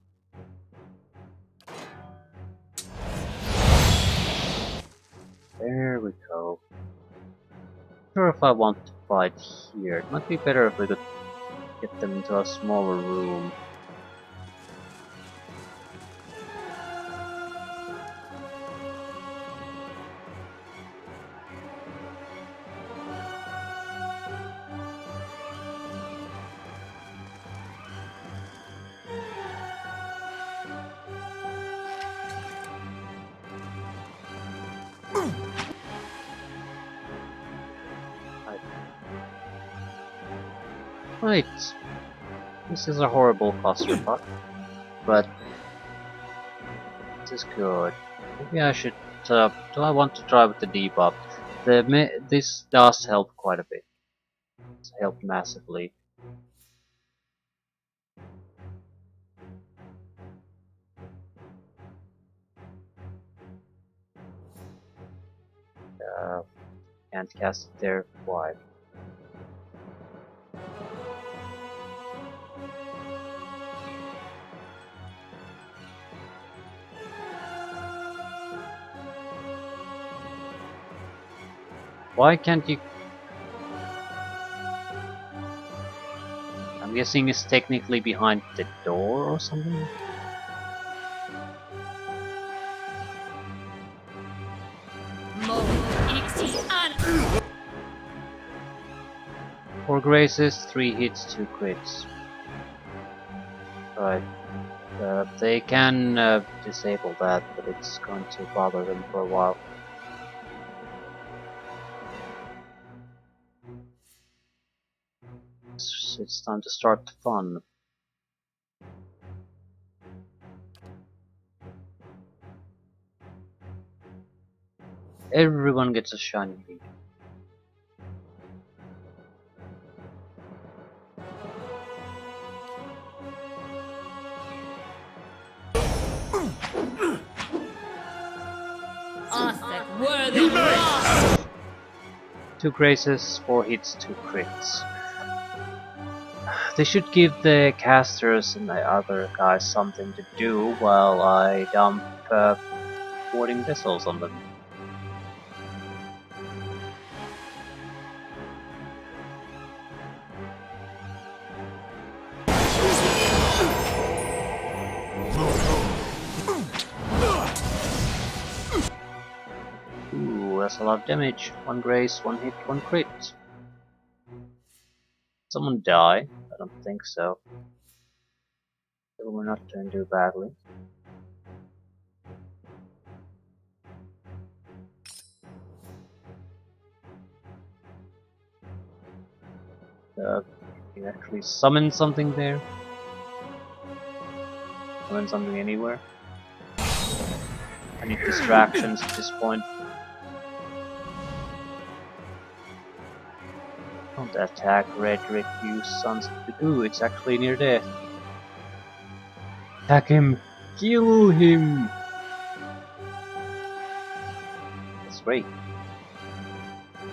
There we go. Not sure if I want to fight here. It might be better if we could get them into a smaller room. Right. This is a horrible clusterfuck, but this is good. Maybe I should. Do I want to try with the debuff? This does help quite a bit. It's helped massively. Uh, can't cast it there. Why? Why can't you? I'm guessing it's technically behind the door or something. Four graces, 3 hits, 2 crits. Right. They can disable that, but it's going to bother them for a while. It's time to start the fun. Everyone gets a shiny lead. Worthy lost. 2 graces, 4 hits, 2 crits. They should give the casters and the other guys something to do while I dump warding vessels on them. Ooh, that's a lot of damage. 1 grace, 1 hit, 1 crit. Someone die? I don't think so. So we're not doing too badly. You actually summon something there? Summon something anywhere? I need distractions at this point. Don't attack Raedric, you sons of the goo, it's actually near death. Attack him! Kill him! That's great.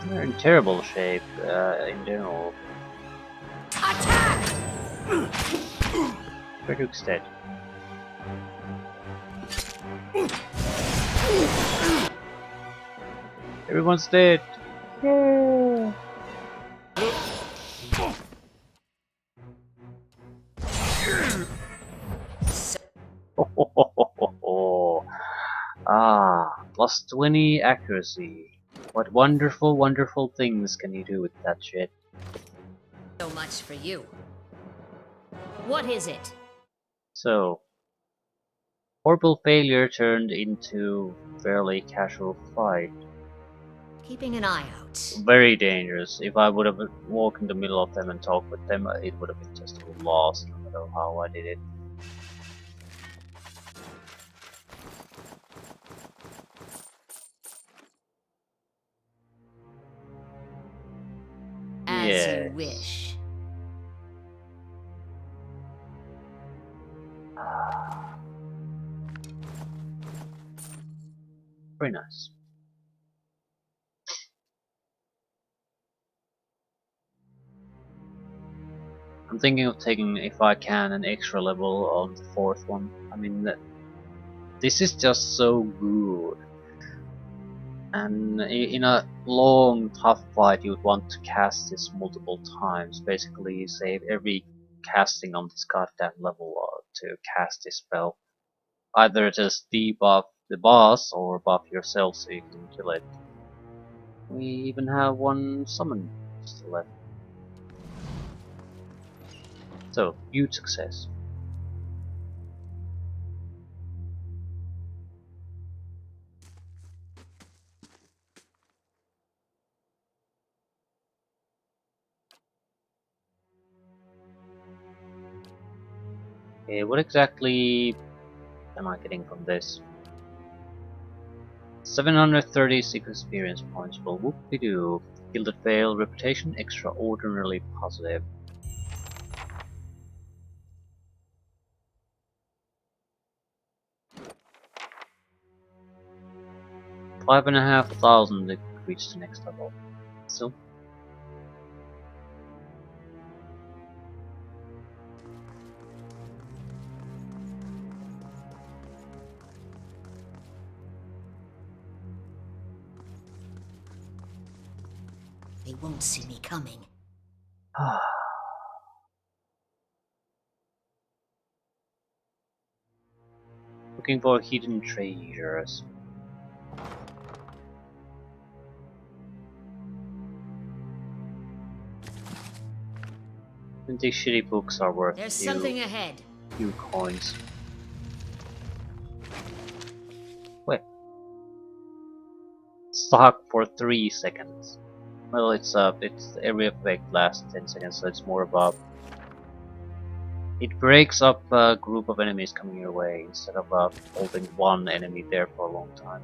They're in terrible shape, in general. Attack! Raedric's dead. Everyone's dead! Yeah. Ah, plus 20 accuracy. What wonderful, wonderful things can you do with that shit? So much for you. What is it? So, horrible failure turned into fairly casual fight. Keeping an eye out. Very dangerous. If I would have walked in the middle of them and talked with them, it would have been just a loss, no matter how I did it. As Yes. you wish. Very nice. I'm thinking of taking, if I can, an extra level on the fourth one. I mean, this is just so good. And in a long, tough fight, you would want to cast this multiple times. Basically, you save every casting on this goddamn level to cast this spell. Either just debuff the boss or buff yourself so you can kill it. We even have one summon still left. So, huge success. Okay, what exactly am I getting from this? 736 experience points. Well, whoop-de-doo. Gilded Veil, reputation extraordinarily positive. $5,500 to reach the next level. So, They won't see me coming. looking for hidden treasures. And these shitty books are worth There's few something ahead. coins. Wait. Stock for 3 seconds. Well, it's every effect lasts 10 seconds, so it's more about. It breaks up a group of enemies coming your way instead of holding one enemy there for a long time.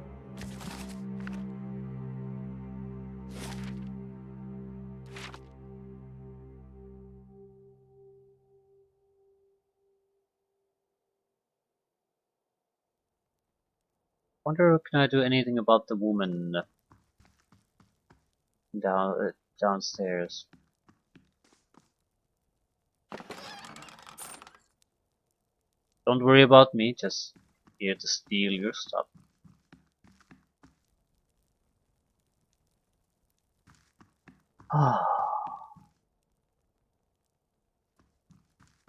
Wonder can I do anything about the woman downstairs? Don't worry about me, just here to steal your stuff.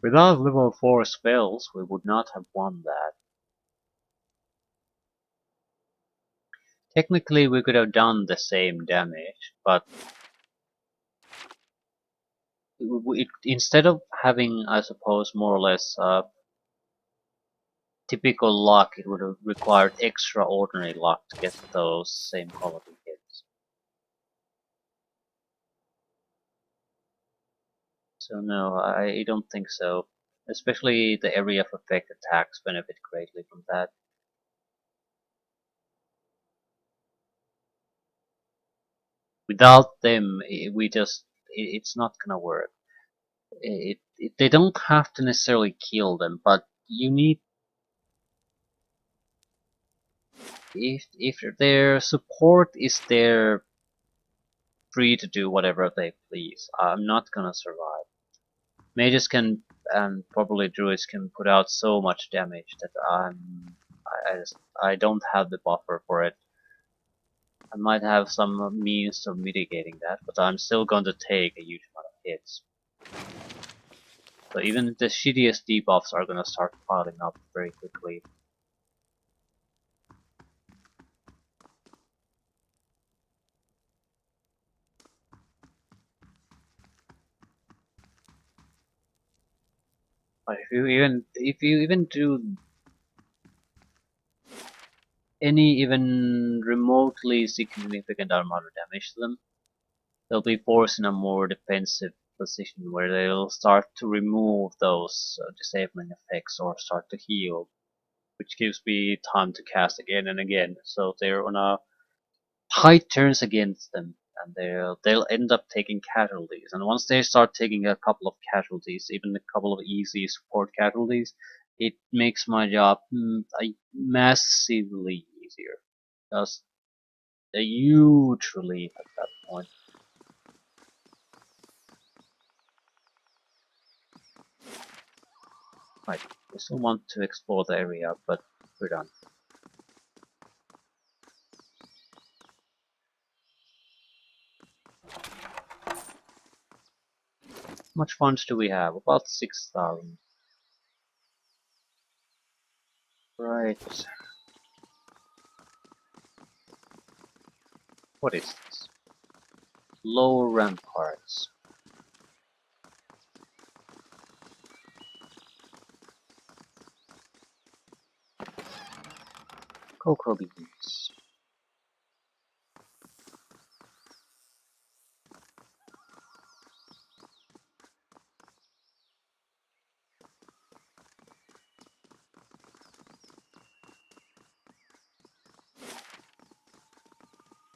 Without level 4 spells, we would not have won that. Technically, we could have done the same damage, but instead of having, I suppose, more or less typical luck, it would have required extraordinary luck to get those same quality hits. So no, I don't think so. Especially the area of effect attacks benefit greatly from that. Without them, it's not gonna work. They don't have to necessarily kill them, but you need, if their support is there free to do whatever they please, I'm not gonna survive. Mages can, and probably druids can put out so much damage that I don't have the buffer for it. I might have some means of mitigating that, but I'm still going to take a huge amount of hits. So even the shittiest debuffs are gonna start piling up very quickly. But if you even do any even remotely significant armor damage to them, they'll be forced in a more defensive position where they'll start to remove those disabling effects or start to heal, which gives me time to cast again and again. So they're on a high turns against them, and they'll end up taking casualties. And once they start taking a couple of casualties, even a couple of easy support casualties, it makes my job massively easier. Just a huge relief at that point. Right, we still want to explore the area, but we're done. How much funds do we have? About 6,000. Right. What is this? Lower ramparts. Cocoa beans.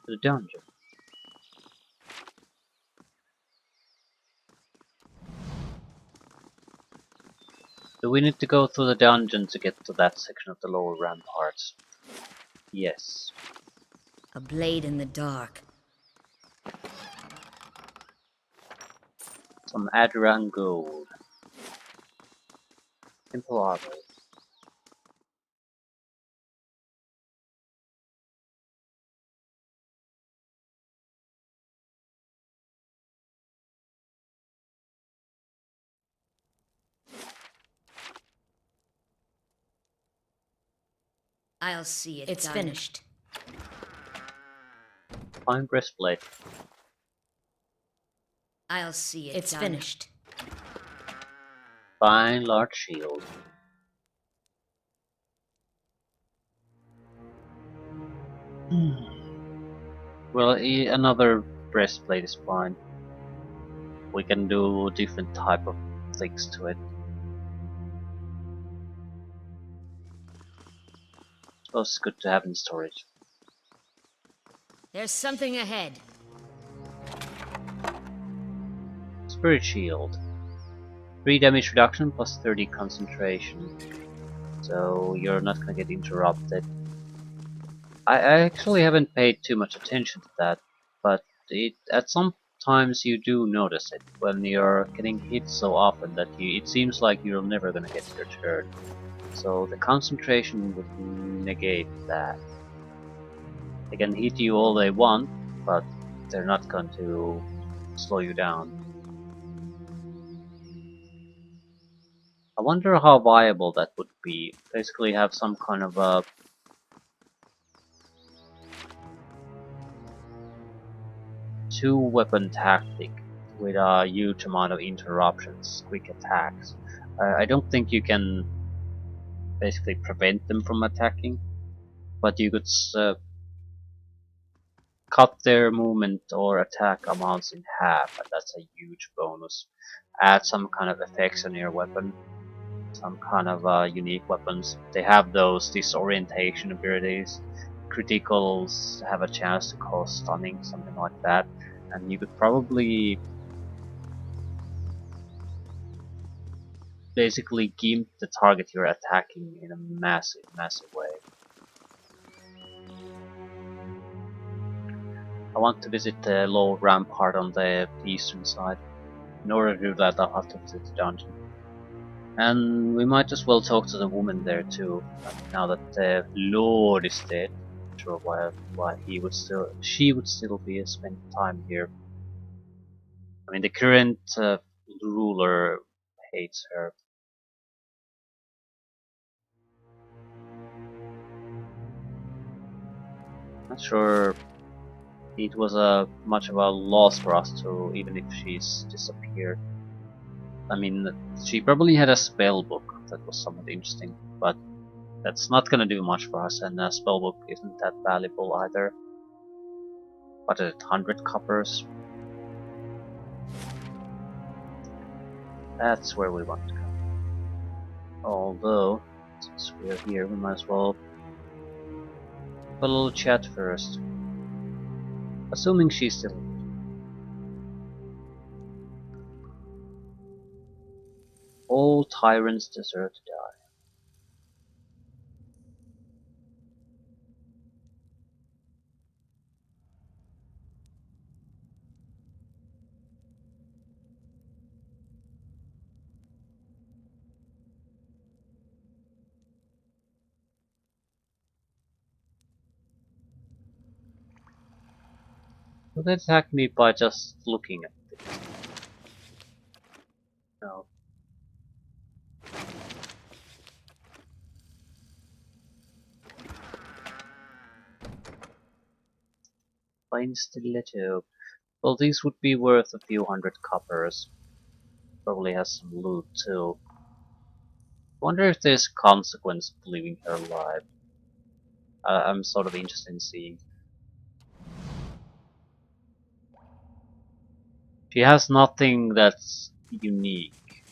The dungeon. Do we need to go through the dungeon to get to that section of the lower ramparts? Yes. A blade in the dark. Some Adran gold. Simple armor. I'll see it. It's finished. Fine breastplate. I'll see it. It's finished. Fine large shield. Well, another breastplate is fine. We can do different type of things to it. So it's good to have in storage. There's something ahead. Spirit shield. 3 damage reduction plus 30 concentration. So you're not gonna get interrupted. I actually haven't paid too much attention to that, but at some times you do notice it when you're getting hit so often that it seems like you're never gonna get your turn. So the concentration would negate that. They can hit you all they want, but they're not going to slow you down. I wonder how viable that would be. Basically have some kind of a two-weapon tactic with a huge amount of interruptions, quick attacks. I don't think you can basically prevent them from attacking, but you could cut their movement or attack amounts in half, and that's a huge bonus. Add some kind of effects on your weapon, some kind of unique weapons. They have those disorientation abilities. Criticals have a chance to cause stunning, something like that, and you could probably basically gimp the target you're attacking in a massive, massive way. I want to visit the low rampart on the eastern side. In order to do that, I'll have to visit the dungeon. And we might as well talk to the woman there too. Now that the Lord is dead, I'm sure why she would still be spending time here. I mean, the current ruler hates her. Not sure it was much of a loss for us to, even if she's disappeared. I mean, she probably had a spell book that was somewhat interesting, but that's not gonna do much for us, and a spell book isn't that valuable either. But at 100 coppers, that's where we want to go. Although, since we're here, we might as well have a little chat first. Assuming she's still here. All tyrants deserve to die. So they attack me by just looking at it. No. Fine stiletto. Well, these would be worth a few hundred coppers. Probably has some loot too. Wonder if there's consequence of leaving her alive. I'm sort of interested in seeing. She has nothing that's unique.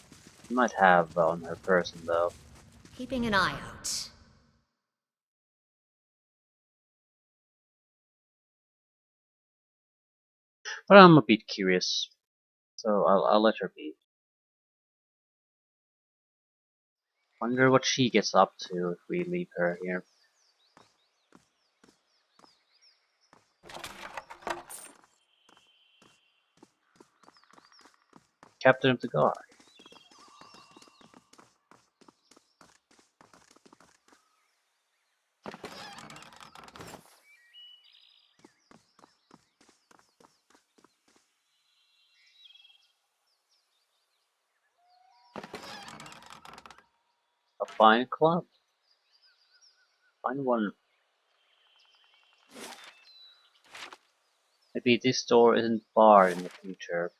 She might have on her person though. Keeping an eye out. But I'm a bit curious, so I'll let her be. Wonder what she gets up to if we leave her here. Captain of the guard. A fine club. Fine one. Maybe this door isn't barred in the future.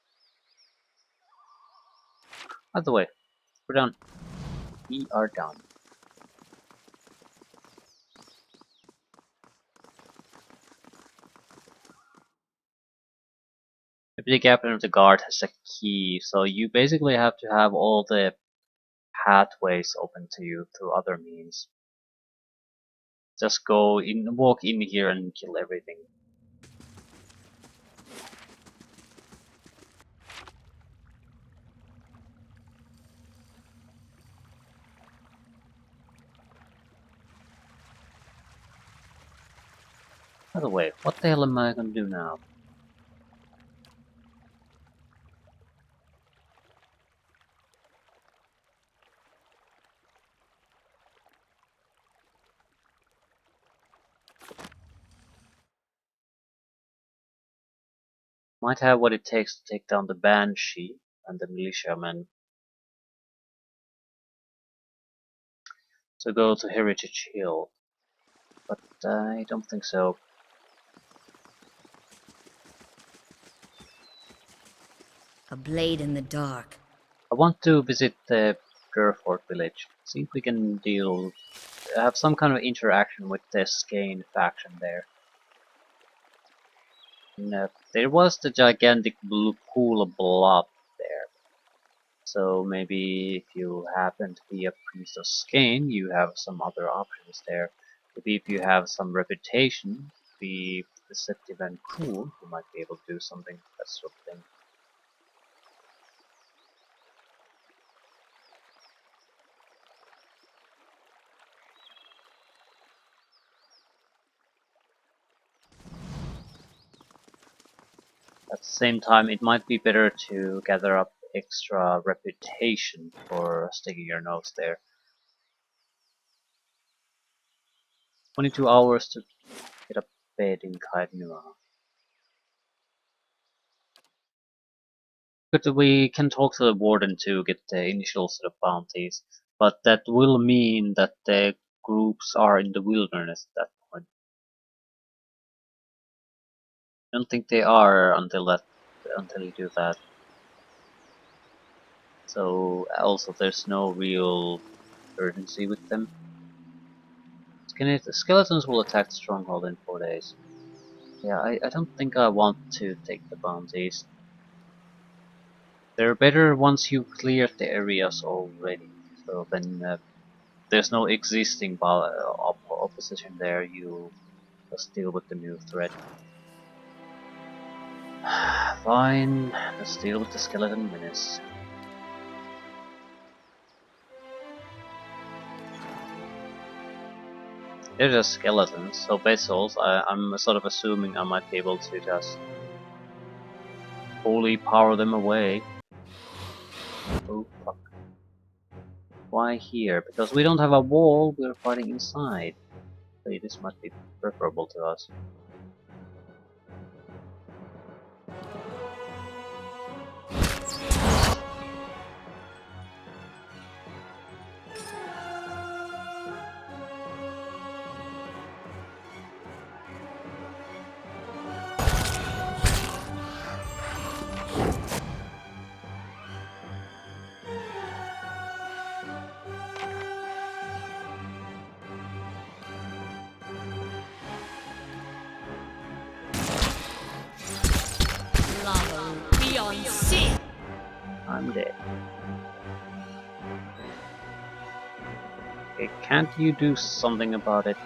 By the way, we're done. We are done. Maybe the captain of the guard has a key, so you basically have to have all the pathways open to you through other means. Just go in, walk in here and kill everything. By the way, what the hell am I gonna do now? Might have what it takes to take down the Banshee and the militiamen. So go to Heritage Hill. But I don't think so. A blade in the dark. I want to visit the Durfort village. See if we can have some kind of interaction with the Skane faction there. And, there was the gigantic blue pool of blob there. So maybe if you happen to be a priest of Skane, you have some other options there. Maybe if you have some reputation, be deceptive and cool, you might be able to do something, that sort of thing. At the same time, it might be better to gather up extra reputation for sticking your nose there. 22 hours to get a bed in Kaidnua. But we can talk to the warden to get the initial set of bounties, but that will mean that the groups are in the wilderness at that point. I don't think they are until you do that. So also there's no real urgency with them. Skeletons will attack the stronghold in 4 days. Yeah, I don't think I want to take the bounties. They're better once you've cleared the areas already. So then there's no existing opposition there, you just deal with the new threat. Fine, let's deal with the skeleton menace. They're just skeletons, so vessels, I'm sort of assuming I might be able to just fully power them away. Oh fuck. Why here? Because we don't have a wall, we're fighting inside. So this might be preferable to us. Lava beyond sea. I'm dead. Okay, can't you do something about it?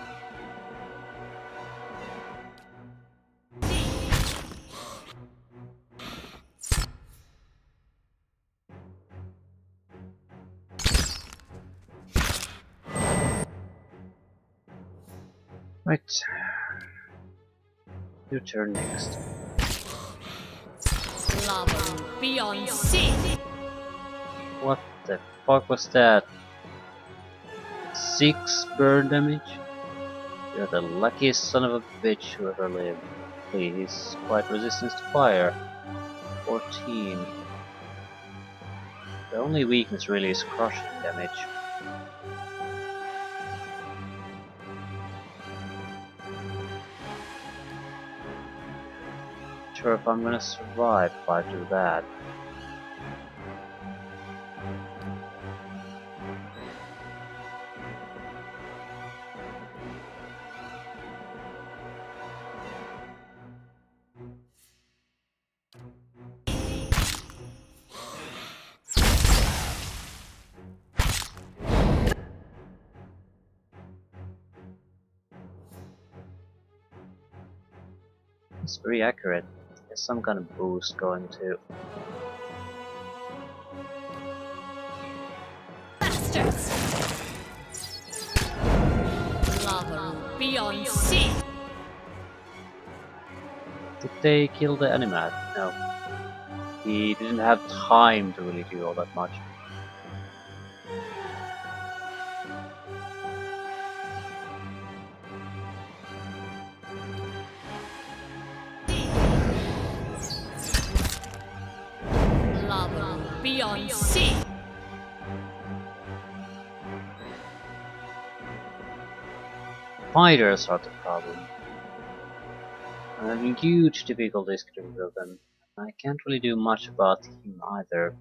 Right. Your turn next. Lava beyond sea. What the fuck was that? 6 burn damage? You're the luckiest son of a bitch who ever lived. Please, quite resistance to fire. 14. The only weakness really is crushing damage. Sure if I'm gonna survive if I do that. It's very accurate. There's some kind of boost going to. Bastards. Lava beyond sea. Did they kill the animal? No. He didn't have time to really do all that much. Lava beyond sea. Fighters are the problem. I'm having huge difficulties getting rid of them. I can't really do much about him either.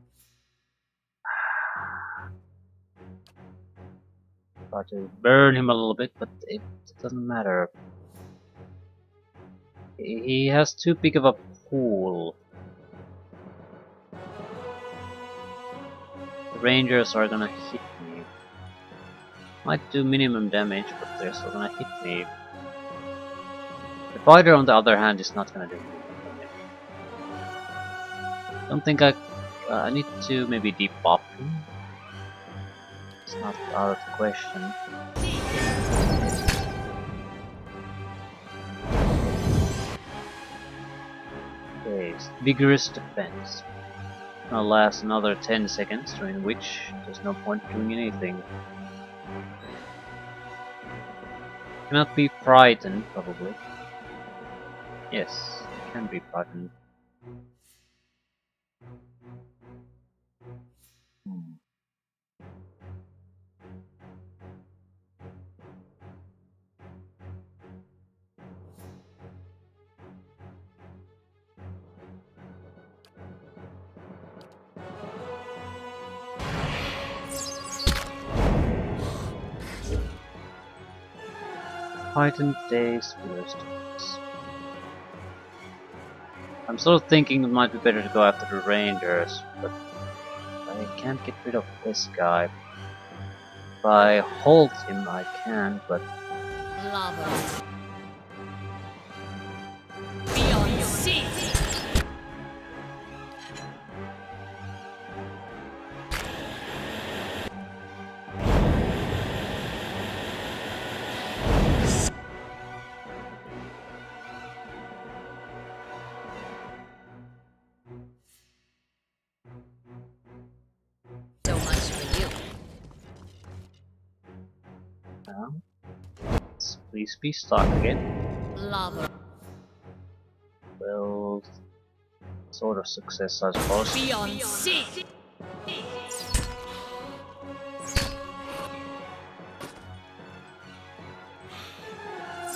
Try to burn him a little bit, but it doesn't matter. He has too big of a pool. The rangers are gonna hit me. Might do minimum damage, but they're still gonna hit me. The fighter, on the other hand, is not gonna do minimum damage. Don't think I need to maybe debuff him. It's not out of the question. Okay, vigorous defense. Gonna last another 10 seconds, during which there's no point doing anything. Cannot be frightened, probably. Yes, can be frightened. Hmm. Heightened Days, Philistines. I'm sort of thinking it might be better to go after the Rangers, but I can't get rid of this guy. If I hold him, I can, but Lava. Beyond sea. So much for you. now, please be stuck again. Lava. Well, sort of success, I suppose. Beyond sea.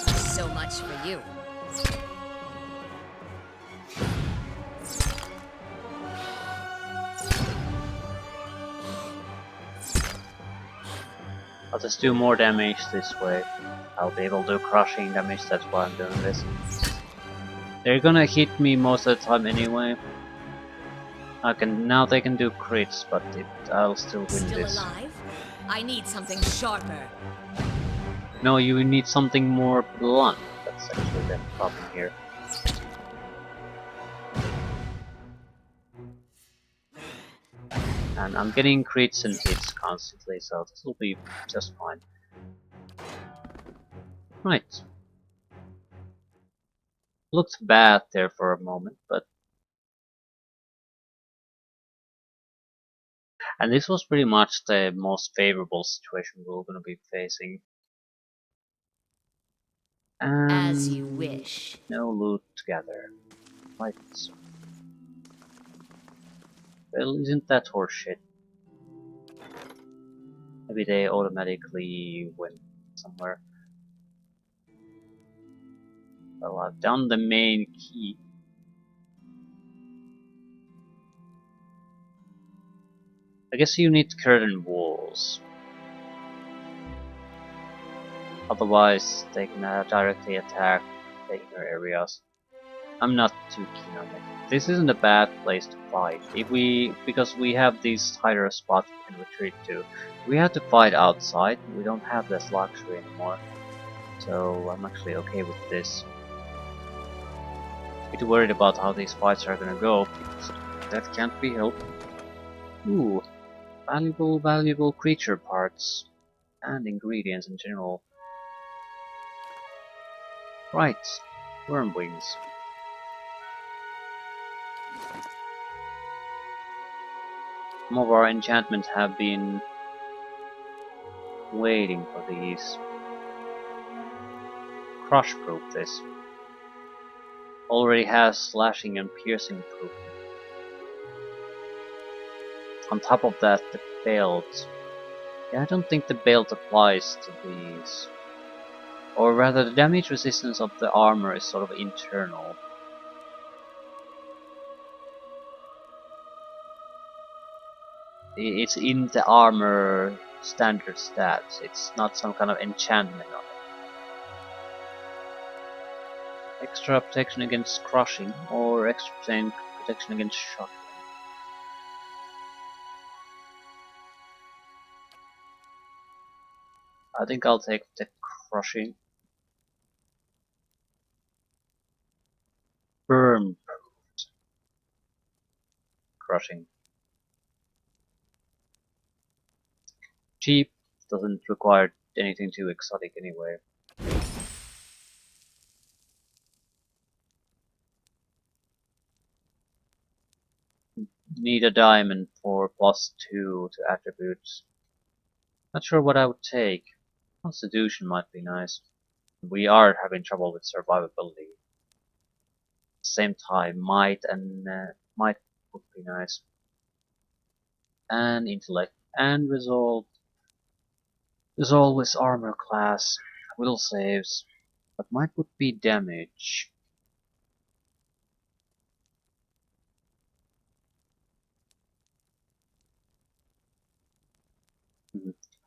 So much for you. I'll just do more damage this way. I'll be able to do crushing damage, that's why I'm doing this. They're gonna hit me most of the time anyway. Now they can do crits, but I'll still win Still this. alive? I need something sharper. No, you need something more blunt. That's actually the problem here. And I'm getting crits and hits constantly, so this will be just fine. Right. Looked bad there for a moment, but... And this was pretty much the most favorable situation we were going to be facing. As you wish. No loot together. Right. Well, isn't that horseshit? Maybe they automatically went somewhere. Well, I've done the main key. I guess you need curtain walls. Otherwise, they can directly attack the inner areas. I'm not too keen on it. This isn't a bad place to fight. Because we have these tighter spots we can retreat to. We have to fight outside. We don't have this luxury anymore. So I'm actually okay with this. A bit worried about how these fights are gonna go, because that can't be helped. Ooh, valuable creature parts and ingredients in general. Right, worm wings. Some of our enchantments have been waiting for these. Crush proof this. Already has slashing and piercing proof. On top of that, the belt. Yeah, I don't think the belt applies to these. Or rather, the damage resistance of the armor is sort of internal. It's in the armor standard stats. It's not some kind of enchantment on it. Extra protection against crushing or extra protection against shocking. I think I'll take the crushing. Burn crushing. Cheap, doesn't require anything too exotic anyway. Need a diamond for +2 to attributes. Not sure what I would take. Constitution might be nice. We are having trouble with survivability. Same time, might would be nice. And intellect and resolve. There's always armor class. Will saves. But might would be damage.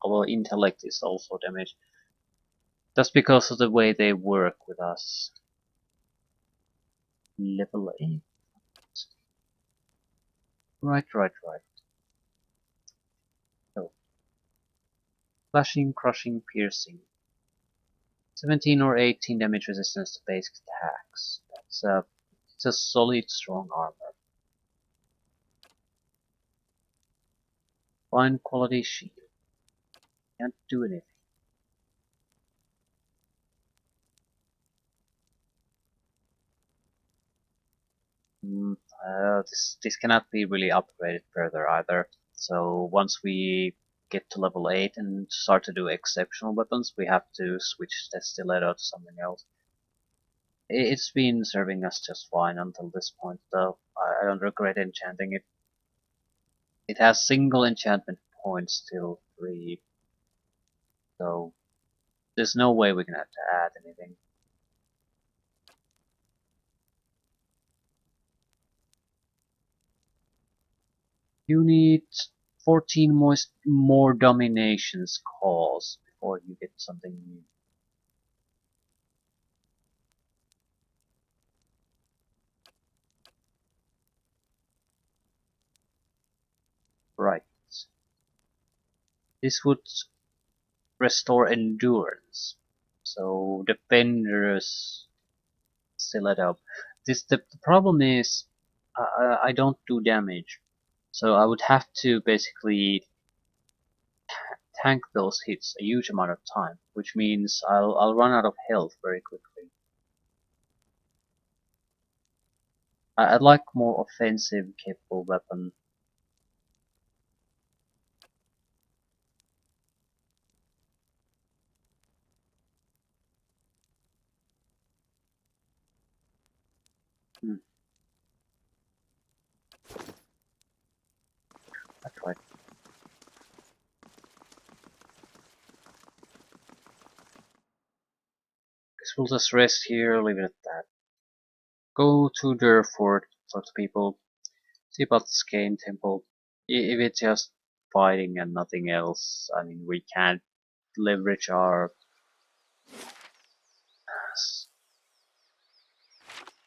Although intellect is also damage. Just because of the way they work with us. Level 8. Right. So, slashing, crushing, piercing. 17 or 18 damage resistance to basic attacks. It's a solid, strong armor. Fine quality shield. Can't do anything. This cannot be really upgraded further either. So once we get to level 8 and start to do exceptional weapons, we have to switch the stiletto to something else. It's been serving us just fine until this point, though. I don't regret enchanting it. It has single enchantment points till 3, so there's no way we can have to add anything. You need 14 more dominations calls before you get something new. Right. This would restore endurance. So defenders still it up. The problem is I don't do damage. So I would have to basically tank those hits a huge amount of time, which means I'll run out of health very quickly. I'd like more offensive capable weapon. Hmm, that's right. Guess we'll just rest here, leave it at that. Go to Durford, talk to people, see about the Skane Temple. If it's just fighting and nothing else, I mean, we can't leverage our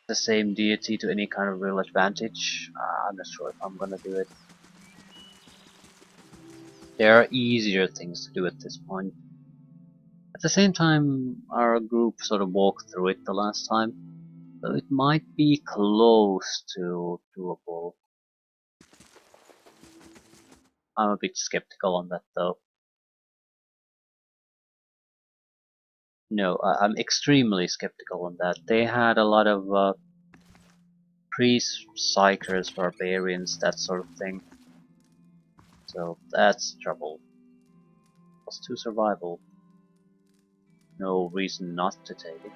the same deity to any kind of real advantage. I'm not sure if I'm gonna do it. There are easier things to do at this point. At the same time, our group sort of walked through it the last time, so it might be close to doable. I'm a bit skeptical on that though. No, I'm extremely skeptical on that. They had a lot of priests, psychers, barbarians, that sort of thing. So that's trouble. +2 survival. No reason not to take it.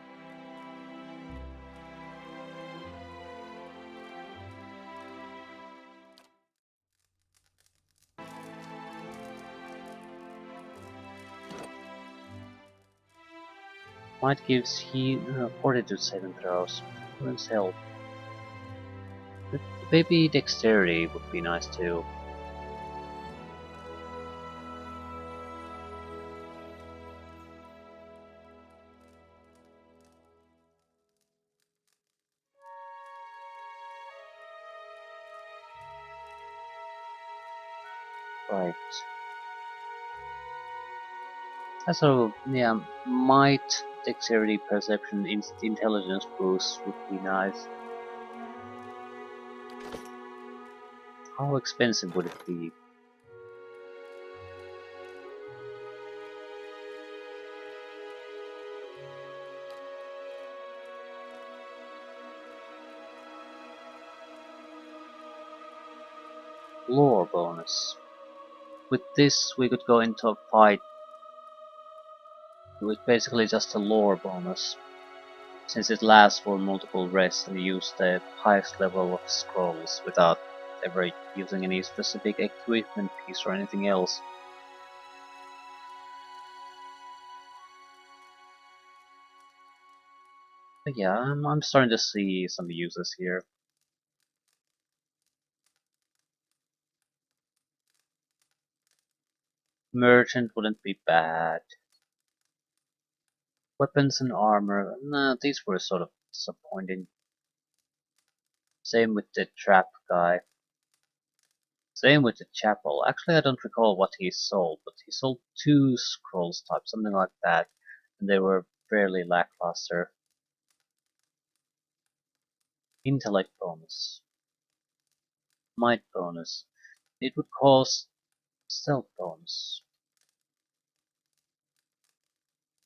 Might gives he fortitude saving throws. Wouldn't help. Maybe dexterity would be nice too. Right. So yeah, might, dexterity, perception, intelligence boost would be nice. How expensive would it be? Lore bonus. With this, we could go into a fight with basically just a lore bonus, since it lasts for multiple rests and you use the highest level of scrolls without ever using any specific equipment piece or anything else. But yeah, I'm starting to see some uses here. Merchant wouldn't be bad. Weapons and armor, nah, these were sort of disappointing. Same with the trap guy. Same with the chapel. Actually, I don't recall what he sold, but he sold 2 scrolls type, something like that, and they were fairly lackluster. Intellect bonus. Might bonus. It would cost stealth bonus.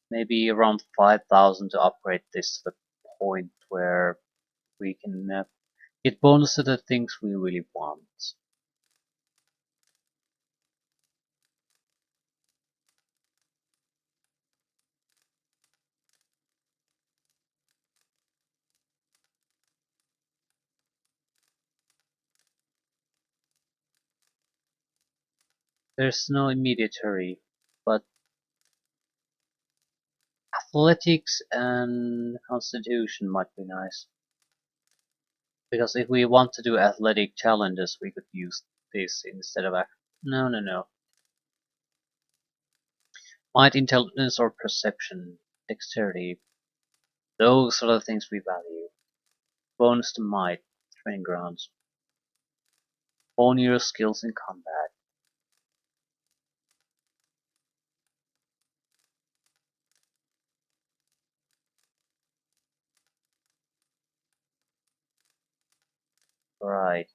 Maybe around 5,000 to upgrade this to the point where we can get bonus to the things we really want. There's no immediate hurry, but athletics and constitution might be nice. Because if we want to do athletic challenges, we could use this instead of no, no, no. Might, intelligence, or perception, dexterity. Those are the things we value. Bonus to might, training grounds. Hone your skills in combat. Right.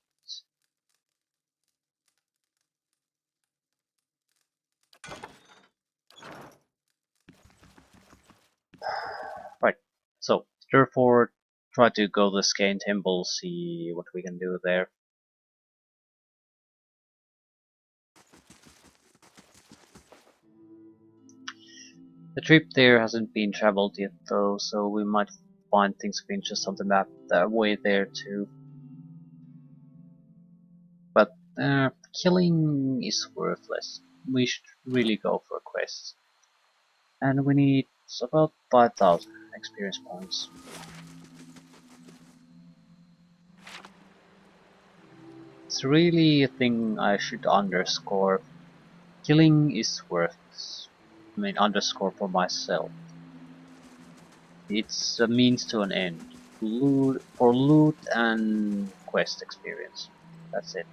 Right. So, therefore, try to go to the Skane Temple, see what we can do there. The trip there hasn't been traveled yet though, so we might find things of interest on the map that way there too. But killing is worthless. We should really go for quests. And we need about 5,000 experience points. It's really a thing I should underscore. Killing is worthless. I mean, underscore for myself. It's a means to an end. For loot and quest experience. That's it.